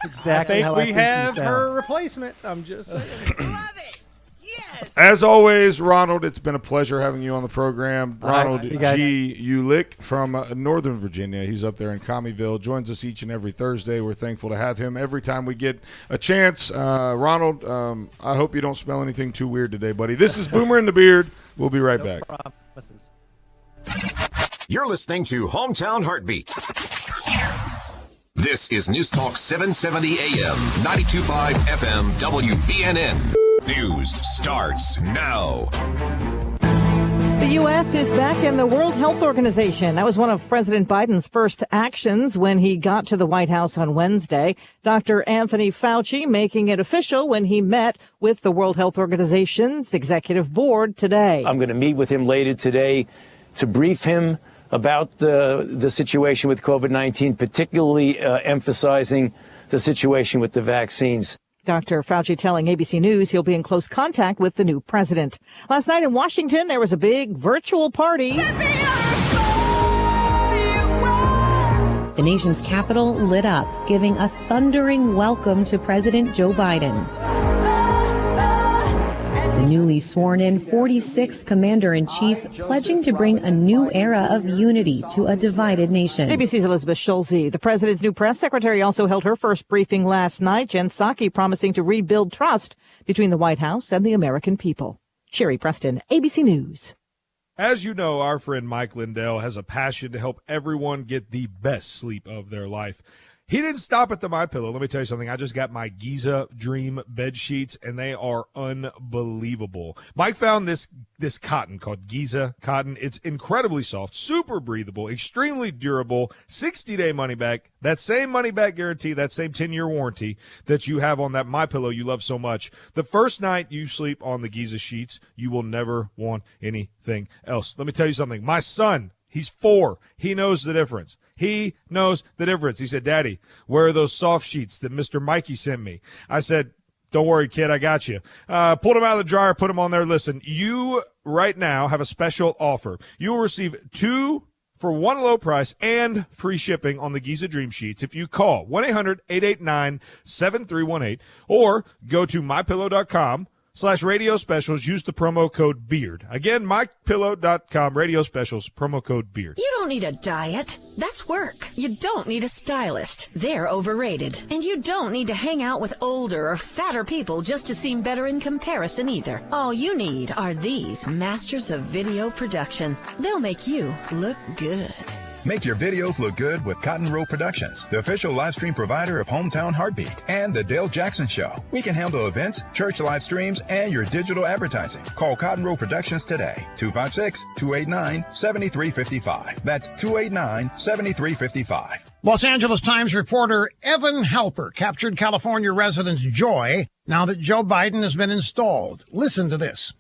That's exactly how we have her replacement. I'm just saying. Love it. Yes. As always, Ronald, it's been a pleasure having you on the program. Ronald Gulick from Northern Virginia. He's up there in Commeyville. Joins us each and every Thursday. We're thankful to have him every time we get a chance. Ronald, I hope you don't smell anything too weird today, buddy. This is Boomer and the Beard. We'll be right back. Promises. You're listening to Hometown Heartbeat. This is News Talk 770 AM, 92.5 FM, WVNN. News starts now. The U.S. is back in the World Health Organization. That was one of President Biden's first actions when he got to the White House on Wednesday. Dr. Anthony Fauci making it official when he met with the World Health Organization's executive board today. I'm going to meet with him later today to brief him about the situation with COVID-19, particularly emphasizing the situation with the vaccines. Dr. Fauci telling ABC News he'll be in close contact with the new president. Last night in Washington, there was a big virtual party. The nation's capital lit up, giving a thundering welcome to President Joe Biden. The newly sworn-in 46th Commander-in-Chief pledging to bring a new era of unity to a divided nation. ABC's Elizabeth Schulze. The president's new press secretary also held her first briefing last night. Jen Psaki promising to rebuild trust between the White House and the American people. Sherry Preston, ABC News. As you know, our friend Mike Lindell has a passion to help everyone get the best sleep of their life. He didn't stop at the MyPillow. Let me tell you something. I just got my Giza Dream bed sheets, and they are unbelievable. Mike found this cotton called Giza cotton. It's incredibly soft, super breathable, extremely durable, 60-day money back. That same money back guarantee, that same 10-year warranty that you have on that MyPillow you love so much. The first night you sleep on the Giza sheets, you will never want anything else. Let me tell you something. My son, he's 4. He knows the difference. He knows the difference. He said, Daddy, where are those soft sheets that Mr. Mikey sent me? I said, don't worry, kid, I got you. Pulled them out of the dryer, put them on there. Listen, you right now have a special offer. You will receive 2 for one low price and free shipping on the Giza Dream Sheets if you call 1-800-889-7318 or go to mypillow.com/radio specials. Use the promo code BEARD. Again, mypillow.com, radio specials, promo code BEARD. You don't need a diet. That's work. You don't need a stylist. They're overrated. And you don't need to hang out with older or fatter people just to seem better in comparison either. All you need are these masters of video production. They'll make you look good. Make your videos look good with Cotton Row Productions, the official live stream provider of Hometown Heartbeat and The Dale Jackson Show. We can handle events, church live streams, and your digital advertising. Call Cotton Row Productions today, 256-289-7355. That's 289-7355. Los Angeles Times reporter Evan Halper captured California residents' joy now that Joe Biden has been installed. Listen to this.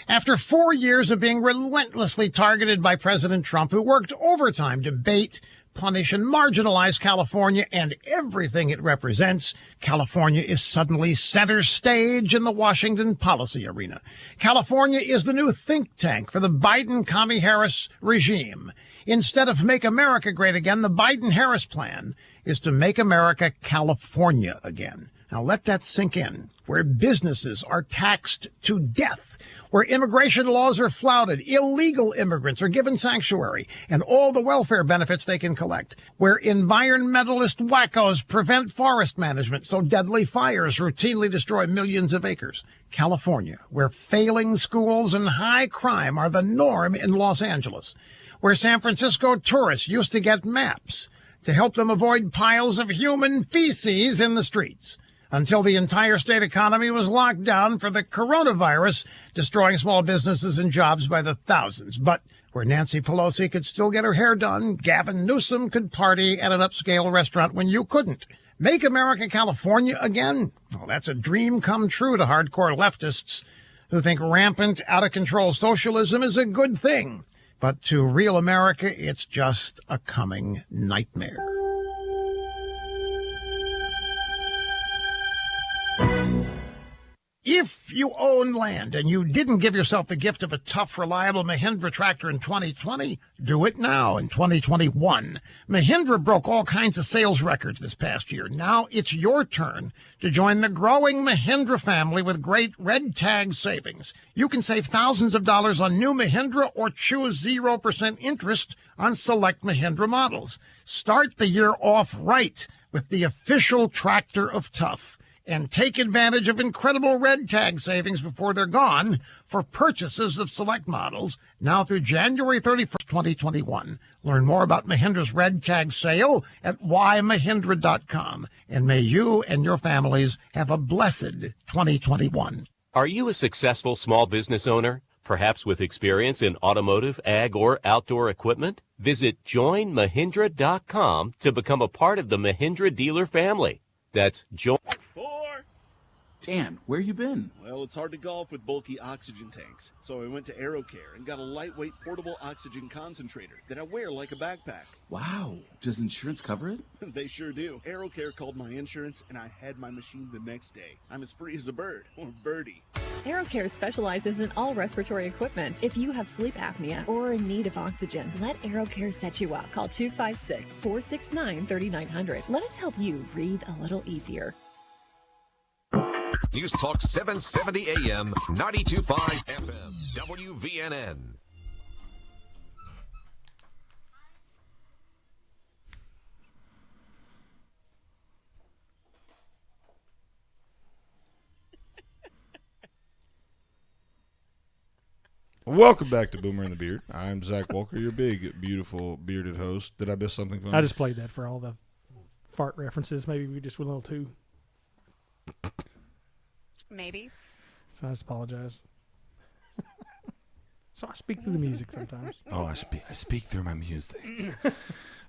After 4 years of being relentlessly targeted by President Trump, who worked overtime to bait, punish, and marginalize California and everything it represents, California is suddenly center stage in the Washington policy arena. California is the new think tank for the Biden-Harris regime. Instead of Make America Great Again, the Biden-Harris plan is to make America California again. Now let that sink in, where businesses are taxed to death, where immigration laws are flouted, illegal immigrants are given sanctuary, and all the welfare benefits they can collect, where environmentalist wackos prevent forest management so deadly fires routinely destroy millions of acres. California, where failing schools and high crime are the norm in Los Angeles, where San Francisco tourists used to get maps to help them avoid piles of human feces in the streets, until the entire state economy was locked down for the coronavirus, destroying small businesses and jobs by the thousands. But where Nancy Pelosi could still get her hair done, Gavin Newsom could party at an upscale restaurant when you couldn't. Make America California again? Well, that's a dream come true to hardcore leftists who think rampant, out-of-control socialism is a good thing. But to real America, it's just a coming nightmare. If you own land and you didn't give yourself the gift of a tough, reliable Mahindra tractor in 2020, do it now in 2021. Mahindra broke all kinds of sales records this past year. Now it's your turn to join the growing Mahindra family with great red tag savings. You can save thousands of dollars on new Mahindra or choose 0% interest on select Mahindra models. Start the year off right with the official tractor of tough, and take advantage of incredible red tag savings before they're gone for purchases of select models now through January 31st, 2021. Learn more about Mahindra's red tag sale at whymahindra.com. And may you and your families have a blessed 2021. Are you a successful small business owner, perhaps with experience in automotive, ag, or outdoor equipment? Visit joinmahindra.com to become a part of the Mahindra dealer family. That's join. Dan, where you been? Well, it's hard to golf with bulky oxygen tanks, so I went to AeroCare and got a lightweight portable oxygen concentrator that I wear like a backpack. Wow. Does insurance cover it? They sure do. AeroCare called my insurance, and I had my machine the next day. I'm as free as a bird, or birdie. AeroCare specializes in all respiratory equipment. If you have sleep apnea or are in need of oxygen, let AeroCare set you up. Call 256-469-3900. Let us help you breathe a little easier. News Talk 770 AM, 92.5 FM, WVNN. Welcome back to Boomer and the Beard. I'm Zach Walker, your big, beautiful, bearded host. Did I miss something funny? I just played that for all the fart references. Maybe we just went a little too. Maybe. So I just apologize. So I speak through the music sometimes. Oh, I speak through my music.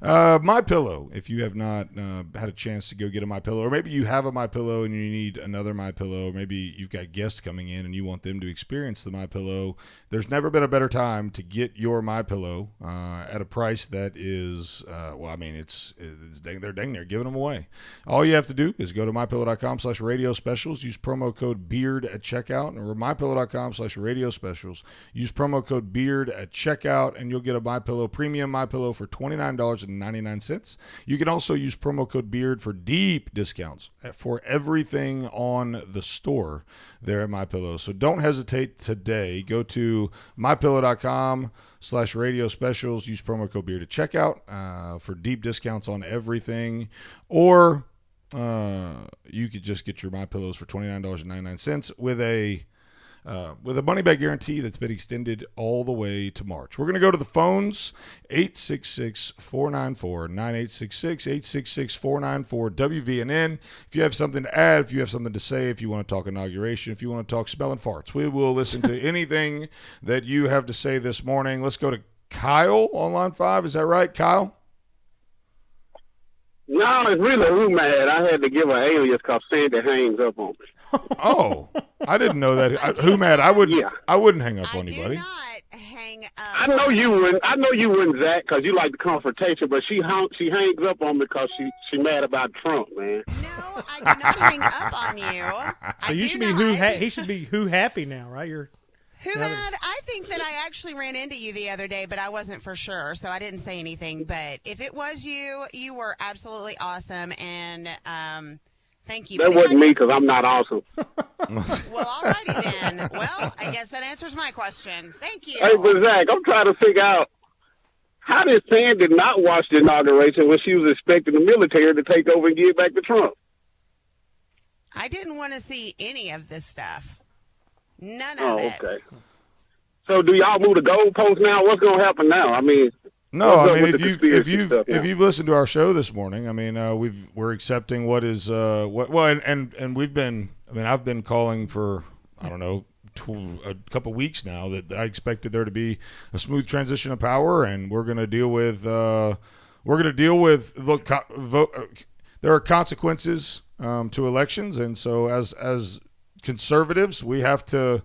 My Pillow. If you have not had a chance to go get a My Pillow, or maybe you have a My Pillow and you need another My Pillow, or maybe you've got guests coming in and you want them to experience the My Pillow, there's never been a better time to get your My Pillow at a price that is, they're dang near giving them away. All you have to do is go to mypillow.com/radio specials, use promo code BEARD at checkout, or mypillow.com/radio specials, use promo code BEARD at checkout, and you'll get a My Pillow premium My Pillow for $29.99. You can also use promo code BEARD for deep discounts for everything on the store there at My Pillow. So don't hesitate today. Go to mypillow.com/radio specials. Use promo code BEARD at checkout for deep discounts on everything. Or you could just get your My Pillows for $29.99 with a money back guarantee that's been extended all the way to March. We're going to go to the phones, 866-494-9866, 866-494-WVNN. If you have something to add, if you have something to say, if you want to talk inauguration, if you want to talk smelling farts, we will listen to anything that you have to say this morning. Let's go to Kyle on line 5. Is that right, Kyle? No, it's really who mad. I had to give an alias because Sandy hangs up on me. Oh, I didn't know that. Who mad? I wouldn't hang up on anybody. I know you wouldn't. I know you wouldn't, Zach, because you like the confrontation. But she hangs up on me because she mad about Trump, man. No, I did not hang up on you. So you should be he should be who happy now, right? You're who mad? I think that I actually ran into you the other day, but I wasn't for sure, so I didn't say anything. But if it was you, you were absolutely awesome, and thank you. That wasn't me because I'm not awesome. Well, all righty then. Well, I guess that answers my question. Thank you. Hey, but Zach, I'm trying to figure out how did Sandy not watch the inauguration when she was expecting the military to take over and give back to Trump? I didn't want to see any of this stuff. None of it. Okay. So do y'all move the goalpost now? What's going to happen now? I mean, no, I mean if you've listened to our show this morning, I mean we're accepting what is and we've been. I mean I've been calling for I don't know a couple weeks now that I expected there to be a smooth transition of power, and we're going to deal with there are consequences to elections, and so as conservatives we have to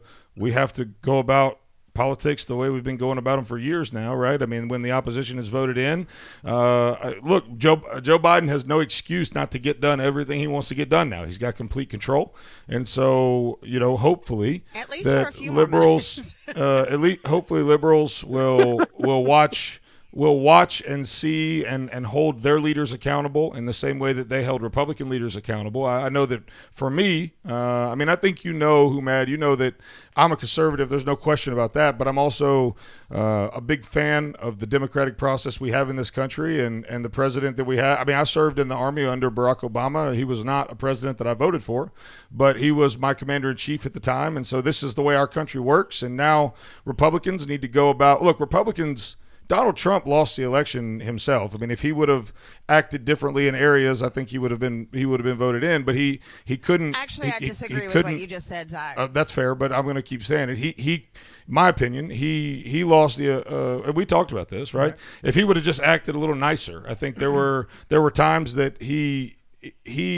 go about politics the way we've been going about them for years now, right? I mean, when the opposition is voted in, look, Joe Biden has no excuse not to get done everything he wants to get done now. He's got complete control, and so hopefully at least that for a few liberals, hopefully liberals will watch and see and hold their leaders accountable in the same way that they held Republican leaders accountable. I know that for me, I mean, I think Humad, you know that I'm a conservative. There's no question about that. But I'm also a big fan of the democratic process we have in this country and the president that we have. I mean, I served in the Army under Barack Obama. He was not a president that I voted for, but he was my commander-in-chief at the time. And so this is the way our country works. And now Republicans need to go about – look, Republicans – Donald Trump lost the election himself. I mean, if he would have acted differently in areas, I think he would have been voted in. But he couldn't. Actually, I disagree with what you just said, Zach. That's fair, but I'm going to keep saying it. He, my opinion, he lost the. We talked about this, right? If he would have just acted a little nicer, I think there were times that he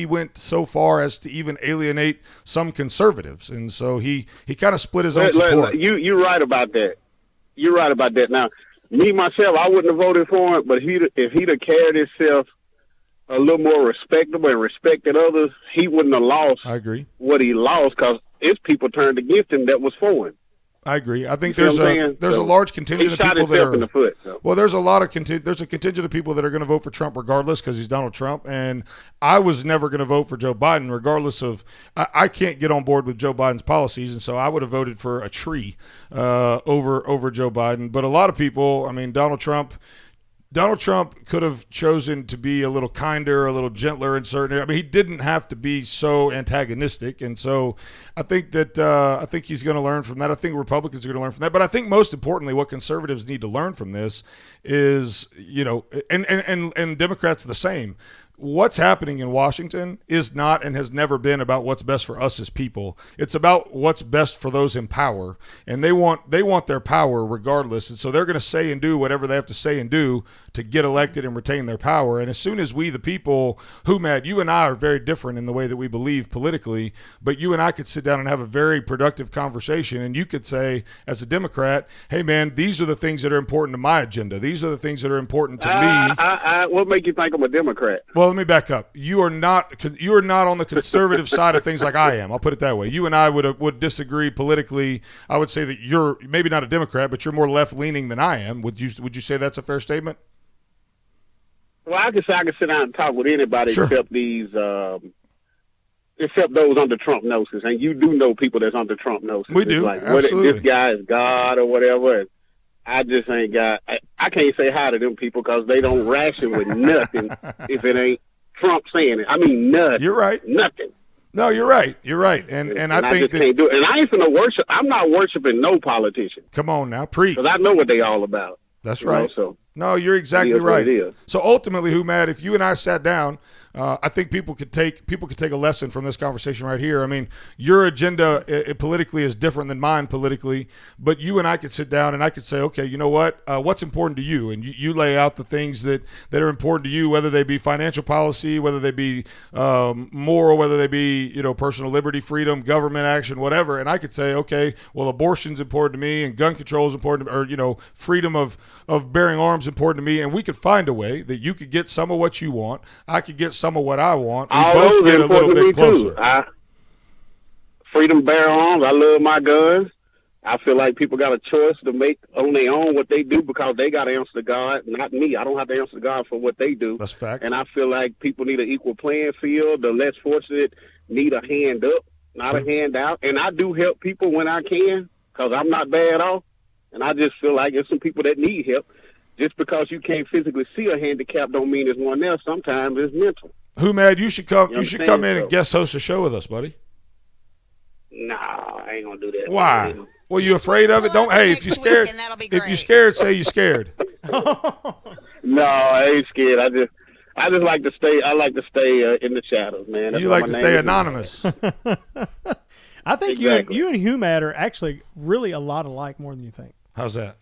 went so far as to even alienate some conservatives, and so he kind of split his own support. You're right about that. You're right about that. Now, me, myself, I wouldn't have voted for him, but if he'd have carried himself a little more respectable and respected others, he wouldn't have lost I agree. What he lost because his people turned against him that was for him. I agree. I think there's a large contingent of people that are in the foot, so. Well, there's a contingent of people that are going to vote for Trump regardless because he's Donald Trump, and I was never going to vote for Joe Biden regardless of I can't get on board with Joe Biden's policies, and so I would have voted for a tree over Joe Biden. But a lot of people, I mean, Donald Trump could have chosen to be a little kinder, a little gentler in certain areas. I mean, he didn't have to be so antagonistic, and so I think he's going to learn from that. I think Republicans are going to learn from that. But I think most importantly, what conservatives need to learn from this is, and Democrats the same. What's happening in Washington is not and has never been about what's best for us as people. It's about what's best for those in power, and they want their power regardless. And so they're going to say and do whatever they have to say and do to get elected and retain their power. And as soon as we, the people, Matt, you and I are very different in the way that we believe politically, but you and I could sit down and have a very productive conversation, and you could say, as a Democrat, hey, man, these are the things that are important to my agenda. These are the things that are important to me. What make you think I'm a Democrat? Well, let me back up. You are not on the conservative side of things like I am. I'll put it that way. You and I would disagree politically. I would say that you're maybe not a Democrat, but you're more left-leaning than I am. Would you say that's a fair statement? Well, I can sit down and talk with anybody sure. except those under Trump noses. And you do know people that's under Trump noses. We do, like, absolutely. This guy is God or whatever. And I just ain't got – I can't say hi to them people because they don't ration with nothing if it ain't Trump saying it. I mean, nothing. You're right. Nothing. No, you're right. You're right. And I think just can't do it. And I ain't finna worship – I'm not worshiping no politician. Come on now. Preach. Because I know what they all about. That's right. So no, you're exactly right. So ultimately, Matt, if you and I sat down, I think people could take a lesson from this conversation right here. I mean, your agenda politically is different than mine politically, but you and I could sit down and I could say, okay, you know what? What's important to you? And you lay out the things that are important to you, whether they be financial policy, whether they be moral, whether they be personal liberty, freedom, government action, whatever. And I could say, okay, well, abortion's important to me, and gun control is important, or freedom of bearing arms important to me, and we could find a way that you could get some of what you want, I could get some of what I want. We both get a little bit closer. Freedom bear arms. I love my guns. I feel like people got a choice to make on their own what they do because they got to answer to God, not me. I don't have to answer to God for what they do. That's fact. And I feel like people need an equal playing field. The less fortunate need a hand up not a handout. And I do help people when I can because I'm not bad off. And I just feel like there's some people that need help. Just because you can't physically see a handicap don't mean it's one else. Sometimes it's mental. Who, Mad? You should come. You should come in So- and guest host a show with us, buddy. Nah, I ain't gonna do that. Why? Well, you afraid of it? Don't. Hey, if you're scared, say you're scared. No, I ain't scared. I just like to stay. I like to stay in the shadows, man. That's You why like my to name stay is- anonymous. I think Exactly. you and Humad are actually really a lot alike more than you think. How's that?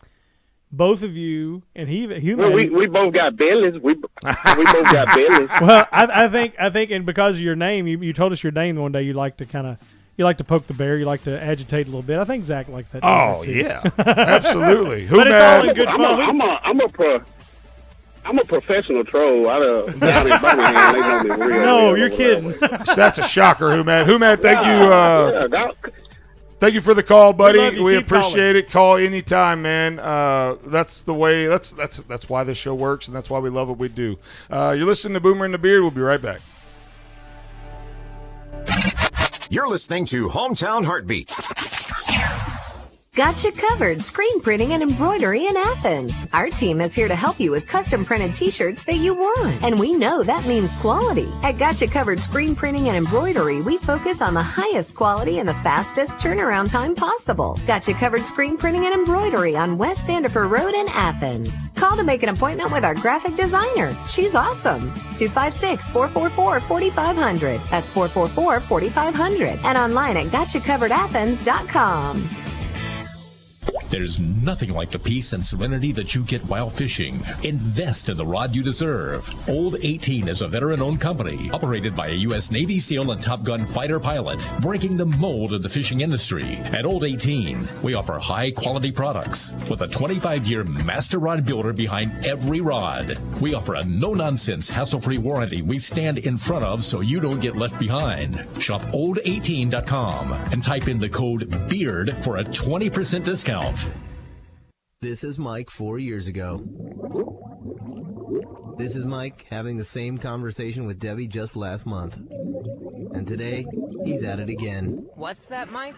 Both of you and Humad. Well, we both got bellies. We both got bellies. Well, I think, and because of your name, you told us your name one day. You like to poke the bear. You like to agitate a little bit. I think Zach likes that. Oh too. yeah, absolutely. But it's all in good fun. I'm a professional troll. Down in Birmingham, they know me real. No, real you're well. kidding. So that's a shocker, Humad. Humad, thank you. Thank you for the call, buddy. love you. We Keep appreciate it. Call anytime, man. That's the way. That's why this show works, and that's why we love what we do. You're listening to Boomer and the Beard. We'll be right back. You're listening to Hometown Heartbeat. Got you covered screen printing and embroidery in Athens. Our team is here to help you with custom printed t-shirts that you want. And we know that means quality. At Got You Covered Screen Printing and Embroidery, we focus on the highest quality and the fastest turnaround time possible. Got You Covered Screen Printing and Embroidery on West Sandifer Road in Athens. Call to make an appointment with our graphic designer. She's awesome. 256-444-4500. That's 444-4500. And online at GotYouCoveredAthens.com. There's nothing like the peace and serenity that you get while fishing. Invest in the rod you deserve. Old 18 is a veteran-owned company operated by a U.S. Navy SEAL and Top Gun fighter pilot, breaking the mold of the fishing industry. At Old 18, we offer high-quality products with a 25-year master rod builder behind every rod. We offer a no-nonsense, hassle-free warranty we stand in front of so you don't get left behind. Shop old18.com and type in the code BEARD for a 20% discount. This is Mike 4 years ago. This is Mike having the same conversation with Debbie just last month. And today, he's at it again. What's that, Mike?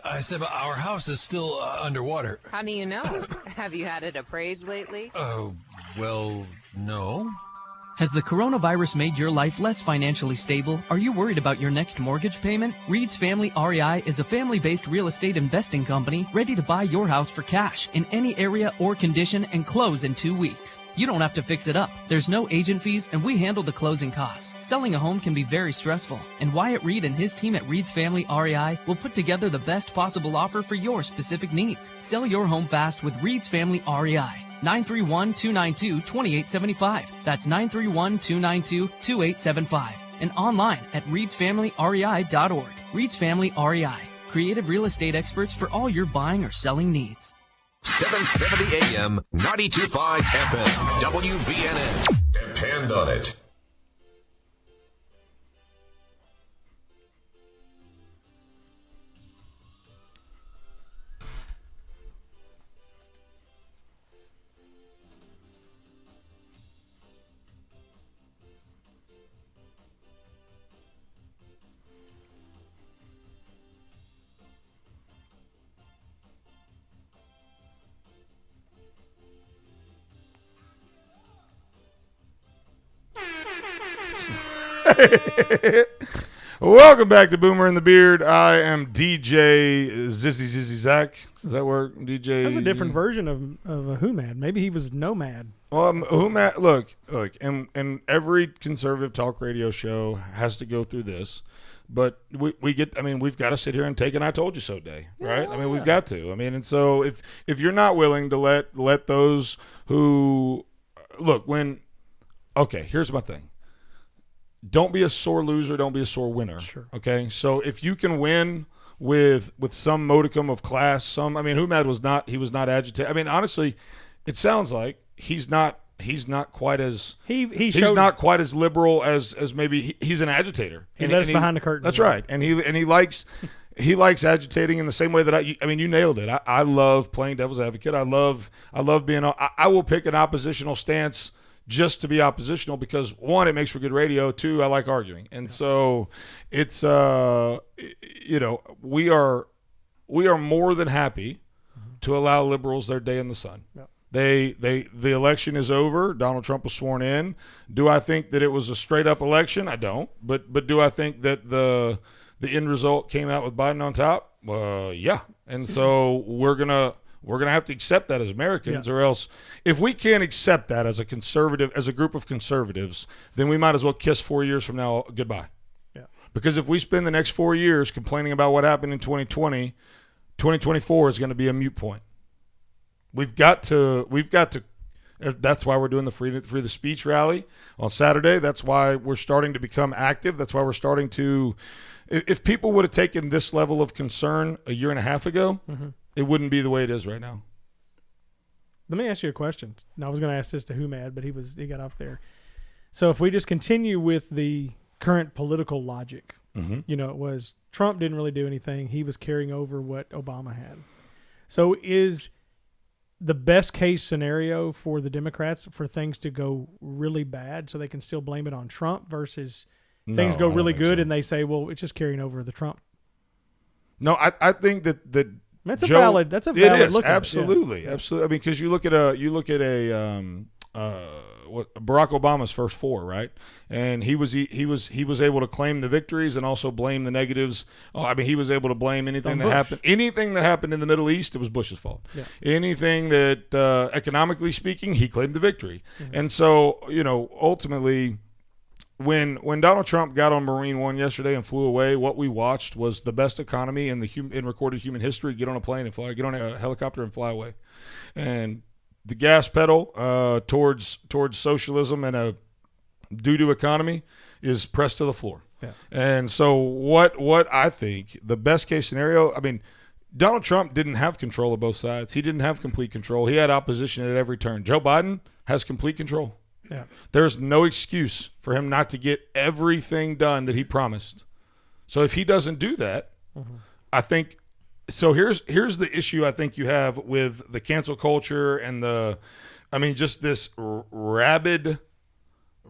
I said our house is still underwater. How do you know? Have you had it appraised lately? Oh, well, no. Has the coronavirus made your life less financially stable? Are you worried about your next mortgage payment? Reed's Family REI is a family-based real estate investing company ready to buy your house for cash in any area or condition and close in 2 weeks. You don't have to fix it up. There's no agent fees, and we handle the closing costs. Selling a home can be very stressful, and Wyatt Reed and his team at Reed's Family REI will put together the best possible offer for your specific needs. Sell your home fast with Reed's Family REI. 931-292-2875. That's 931-292-2875. And online at reedsfamilyrei.org. Reed's Family REI. Creative real estate experts for all your buying or selling needs. 770 AM, 92.5 FM, WVNN. Depend on it. Welcome back to Boomer and the Beard. I am DJ Zizzy Zach. Does that work? DJ. That's a different version of a Humad. Maybe he was Nomad. Well, Humad. Look, and every conservative talk radio show has to go through this. But we get. I mean, we've got to sit here and take an "I told you so" day, right? I mean, we've got to. I mean, and so if you're not willing to let those who look when. Okay, here's my thing. Don't be a sore loser. Don't be a sore winner. Sure. Okay. So if you can win with some modicum of class, Humad was not. He was not agitated. I mean, honestly, it sounds like he's not quite as he's not quite as liberal as maybe he's an agitator. He let us behind the curtain. That's right. And he likes agitating in the same way that you nailed it. I love playing devil's advocate. I love being. I will pick an oppositional stance just to be oppositional because, one, it makes for good radio. Two, I like arguing. And so it's, we are more than happy to allow liberals their day in the sun. Yeah. The election is over. Donald Trump was sworn in. Do I think that it was a straight up election? I don't. But do I think that the end result came out with Biden on top? Yeah. And so we're gonna have to accept that as Americans, or else if we can't accept that as a conservative, as a group of conservatives, then we might as well kiss 4 years from now goodbye. Yeah. Because if we spend the next 4 years complaining about what happened in 2020, 2024 is going to be a moot point. We've got to. That's why we're doing the free the speech rally on Saturday. That's why we're starting to become active. That's why we're starting to. If people would have taken this level of concern a year and a half ago, it wouldn't be the way it is right now. Let me ask you a question. Now, I was going to ask this to Humad, but he got off there. So if we just continue with the current political logic, it was Trump didn't really do anything. He was carrying over what Obama had. So is the best case scenario for the Democrats for things to go really bad so they can still blame it on Trump versus things go really good and they say, well, it's just carrying over the Trump? No, I think that that's a valid look at it. Absolutely. I mean, because you look at Barack Obama's first four, right? And he was able to claim the victories and also blame the negatives. He was able to blame anything that happened in the Middle East. It was Bush's fault. Yeah. Anything that economically speaking, he claimed the victory. And so, ultimately, when Donald Trump got on Marine One yesterday and flew away, what we watched was the best economy in recorded human history. Get on a plane and fly. Get on a helicopter and fly away. And the gas pedal towards socialism and a doo-doo economy is pressed to the floor. Yeah. And so what I think the best case scenario, Donald Trump didn't have control of both sides. He didn't have complete control. He had opposition at every turn. Joe Biden has complete control. Yeah. There's no excuse for him not to get everything done that he promised. So if he doesn't do that, I think so here's the issue I think you have with the cancel culture and just this rabid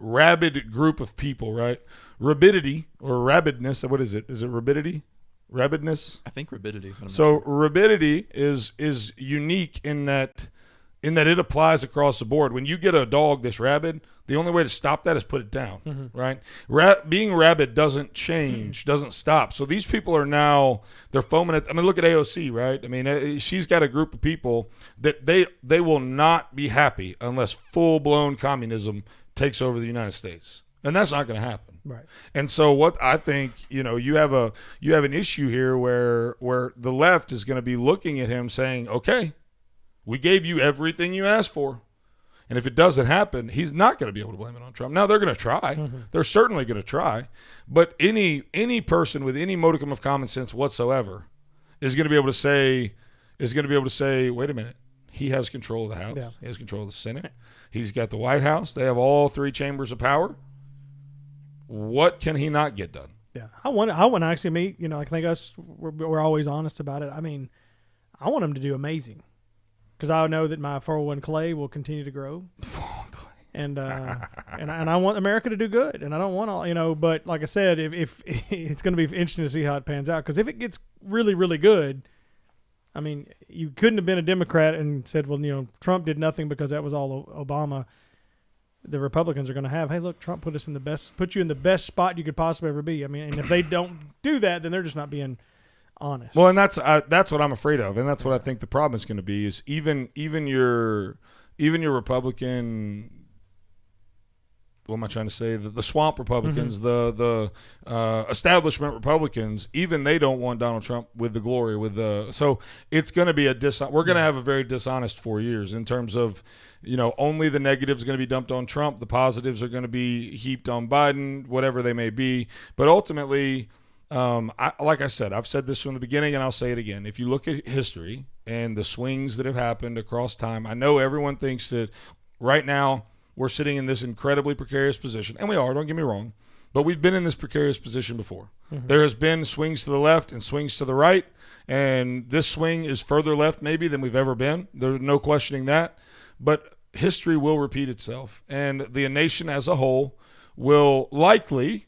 group of people, right? Rabidity or rabidness. What is it? Is it rabidity? Rabidness? I think rabidity. So rabidity is unique in that it applies across the board. When you get a dog that's rabid, the only way to stop that is put it down, right? Being rabid doesn't change, doesn't stop. So these people are now, they're foaming at, look at AOC, right? She's got a group of people that they will not be happy unless full-blown communism takes over the United States. And that's not going to happen. Right. And so what I think, you have an issue here where the left is going to be looking at him saying, okay, we gave you everything you asked for. And if it doesn't happen, he's not going to be able to blame it on Trump. Now, they're going to try. They're certainly going to try. But any person with any modicum of common sense whatsoever is going to be able to say, wait a minute, he has control of the House. Yeah. He has control of the Senate. He's got the White House. They have all three chambers of power. What can he not get done? Yeah. I want to actually meet, I think we're always honest about it. I want him to do amazing. Because I know that my 401k will continue to grow, and I want America to do good, and I don't want all But like I said, if it's going to be interesting to see how it pans out. Because if it gets really, really good, you couldn't have been a Democrat and said, well, Trump did nothing because that was all Obama. The Republicans are going to have, hey, look, Trump put you in the best spot you could possibly ever be. And if they don't do that, then they're just not being honest. Well, and that's what I'm afraid of, and that's what I think the problem is going to be. Is even your Republican. What am I trying to say? The swamp Republicans, the establishment Republicans, even they don't want Donald Trump with the glory. So it's going to be we're going to have a very dishonest 4 years in terms of, only the negatives are going to be dumped on Trump, the positives are going to be heaped on Biden, whatever they may be. But ultimately, like I said, I've said this from the beginning and I'll say it again. If you look at history and the swings that have happened across time, I know everyone thinks that right now we're sitting in this incredibly precarious position, and we are, don't get me wrong, but we've been in this precarious position before. There has been swings to the left and swings to the right, and this swing is further left maybe than we've ever been. There's no questioning that. But history will repeat itself, and the nation as a whole will likely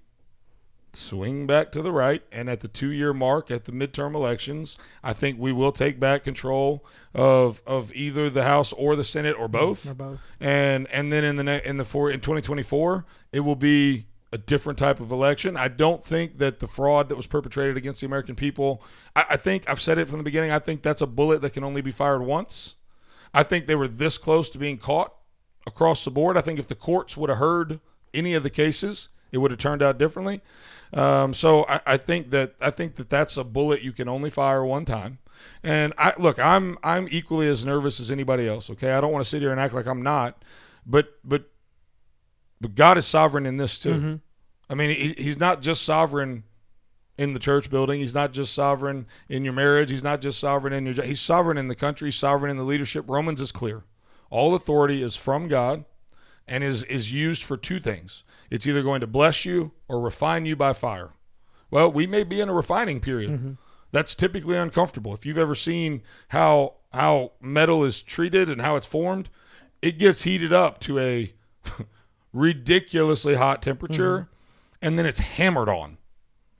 swing back to the right. And at the 2-year mark at the midterm elections, I think we will take back control of either the House or the Senate or both. Or both. And then in 2024, it will be a different type of election. I don't think that the fraud that was perpetrated against the American people, I think I've said it from the beginning, I think that's a bullet that can only be fired once. I think they were this close to being caught across the board. I think if the courts would have heard any of the cases, it would have turned out differently. So I think that that's a bullet you can only fire one time. And I'm equally as nervous as anybody else. Okay, I don't want to sit here and act like I'm not, but God is sovereign in this too. Mm-hmm. I mean, he's not just sovereign in the church building. He's not just sovereign in your marriage. He's not just sovereign in your job. He's sovereign in the country. He's sovereign in the leadership. Romans is clear. All authority is from God and is used for two things. It's either going to bless you or refine you by fire. Well, we may be in a refining period. Mm-hmm. That's typically uncomfortable. If you've ever seen how metal is treated and how it's formed, it gets heated up to a ridiculously hot temperature, and then it's hammered on.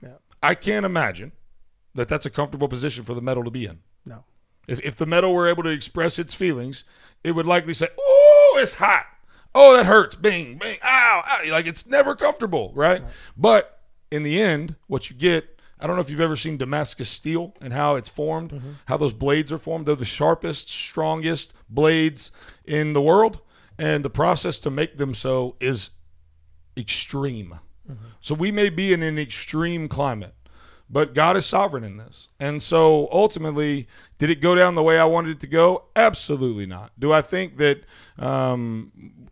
Yeah. I can't imagine that that's a comfortable position for the metal to be in. No. If the metal were able to express its feelings, it would likely say, "Oh, it's hot. Oh, that hurts. Bing, bing, ow, ow." Like, it's never comfortable, right? But in the end, what you get, I don't know if you've ever seen Damascus steel and how it's formed, how those blades are formed. They're the sharpest, strongest blades in the world, and the process to make them so is extreme. So we may be in an extreme climate, but God is sovereign in this. And so ultimately, did it go down the way I wanted it to go? Absolutely not. Do I think that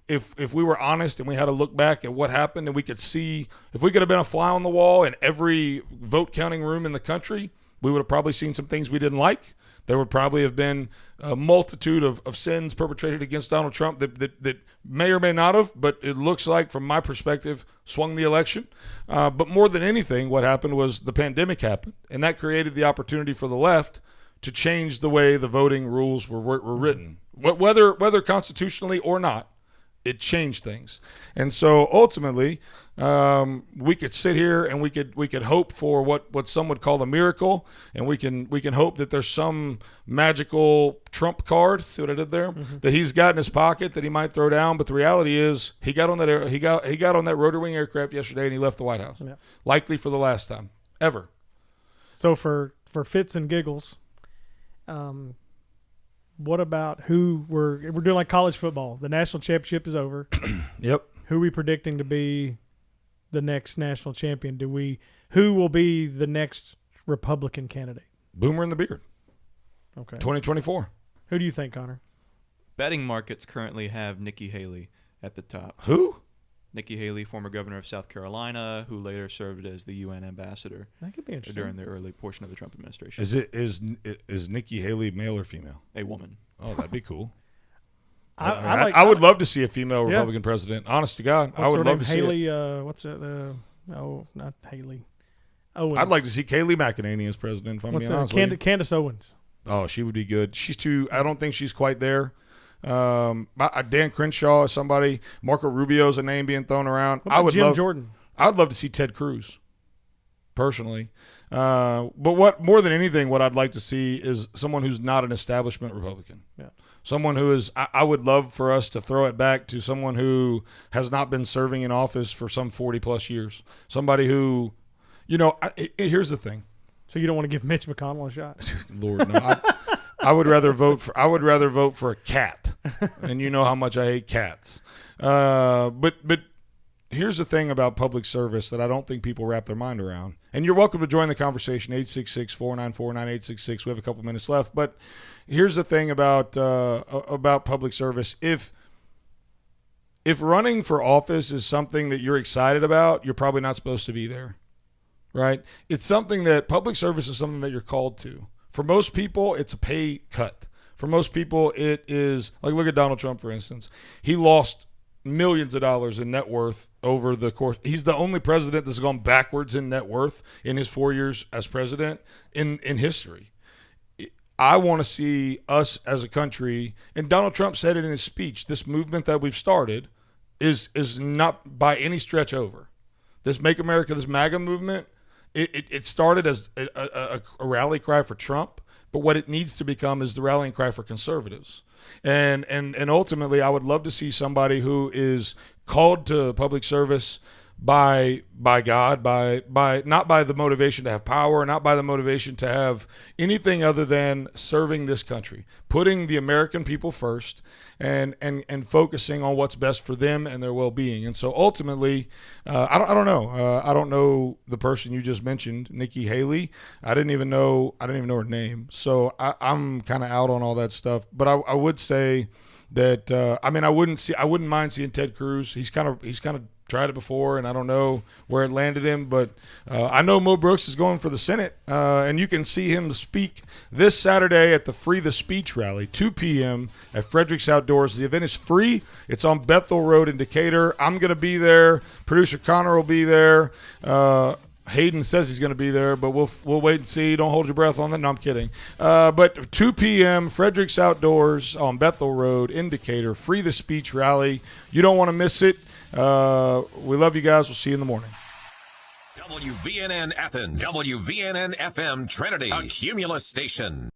if we were honest and we had to look back at what happened and we could see, if we could have been a fly on the wall in every vote counting room in the country, we would have probably seen some things we didn't like. There would probably have been a multitude of sins perpetrated against Donald Trump that may or may not have, but it looks like, from my perspective, swung the election. But more than anything, what happened was the pandemic happened, and that created the opportunity for the left to change the way the voting rules were written. Whether constitutionally or not, it changed things. And so ultimately, we could sit here and we could hope for what some would call a miracle, and we can hope that there's some magical trump card, see what I did there, that he's got in his pocket that he might throw down. But the reality is, he got on that rotor wing aircraft yesterday and he left the White House, likely for the last time ever. So for fits and giggles, what about we're doing like college football? The national championship is over. Yep. Who are we predicting to be the next national champion? Who will be the next Republican candidate? Boomer in the beard. Okay. 2024. Who do you think, Connor? Betting markets currently have Nikki Haley at the top. Who? Nikki Haley, former governor of South Carolina, who later served as the UN ambassador. That could be interesting. During the early portion of the Trump administration. Is Nikki Haley male or female? A woman. Oh, that'd be cool. I would love to see a female Republican president. Honest to God, I would love to see Haley, it. what's that? Not Haley. Owens. I'd like to see Kayleigh McEnany as president, if I'm being honest with you. Candace Owens. Oh, she would be good. I don't think she's quite there. Dan Crenshaw is somebody. Marco Rubio's a name being thrown around. Jim Jordan? I would love to see Ted Cruz, personally. But more than anything, what I'd like to see is someone who's not an establishment Republican. Yeah. Someone who is. I would love for us to throw it back to someone who has not been serving in office for some 40+ years. Somebody who, here's the thing. So you don't want to give Mitch McConnell a shot? Lord, no. I would rather vote for a cat, and you know how much I hate cats. But here's the thing about public service that I don't think people wrap their mind around. And you're welcome to join the conversation, 866-494-9866. We have a couple minutes left. But here's the thing about public service. If running for office is something that you're excited about, you're probably not supposed to be there, right? It's something that public service is something that you're called to. For most people, it's a pay cut. For most people, it is, like, look at Donald Trump, for instance. He lost millions of dollars in net worth over the course. He's the only president that's gone backwards in net worth in his 4 years as president in history. I want to see us as a country, and Donald Trump said it in his speech, this movement that we've started is not by any stretch over. This Make America, this MAGA movement, it started as a rally cry for Trump, but what it needs to become is the rallying cry for conservatives. And ultimately, I would love to see somebody who is called to public service by God, by not by the motivation to have power, not by the motivation to have anything other than serving this country, putting the American people first, and focusing on what's best for them and their well-being. And so ultimately, I don't know. I don't know the person you just mentioned, Nikki Haley. I didn't even know her name. So I'm kind of out on all that stuff. But I would say that I wouldn't mind seeing Ted Cruz. He's kind of tried it before, and I don't know where it landed him, but I know Mo Brooks is going for the Senate, and you can see him speak this Saturday at the Free the Speech rally, 2 p.m. at Frederick's Outdoors. The event is free. It's on Bethel Road in Decatur. I'm going to be there. Producer Connor will be there. Hayden says he's going to be there, but we'll wait and see. Don't hold your breath on that. No, I'm kidding. But 2 p.m., Frederick's Outdoors on Bethel Road in Decatur, Free the Speech rally. You don't want to miss it. We love you guys. We'll see you in the morning. WVNN Athens, WVNN FM Trinity, a Cumulus station.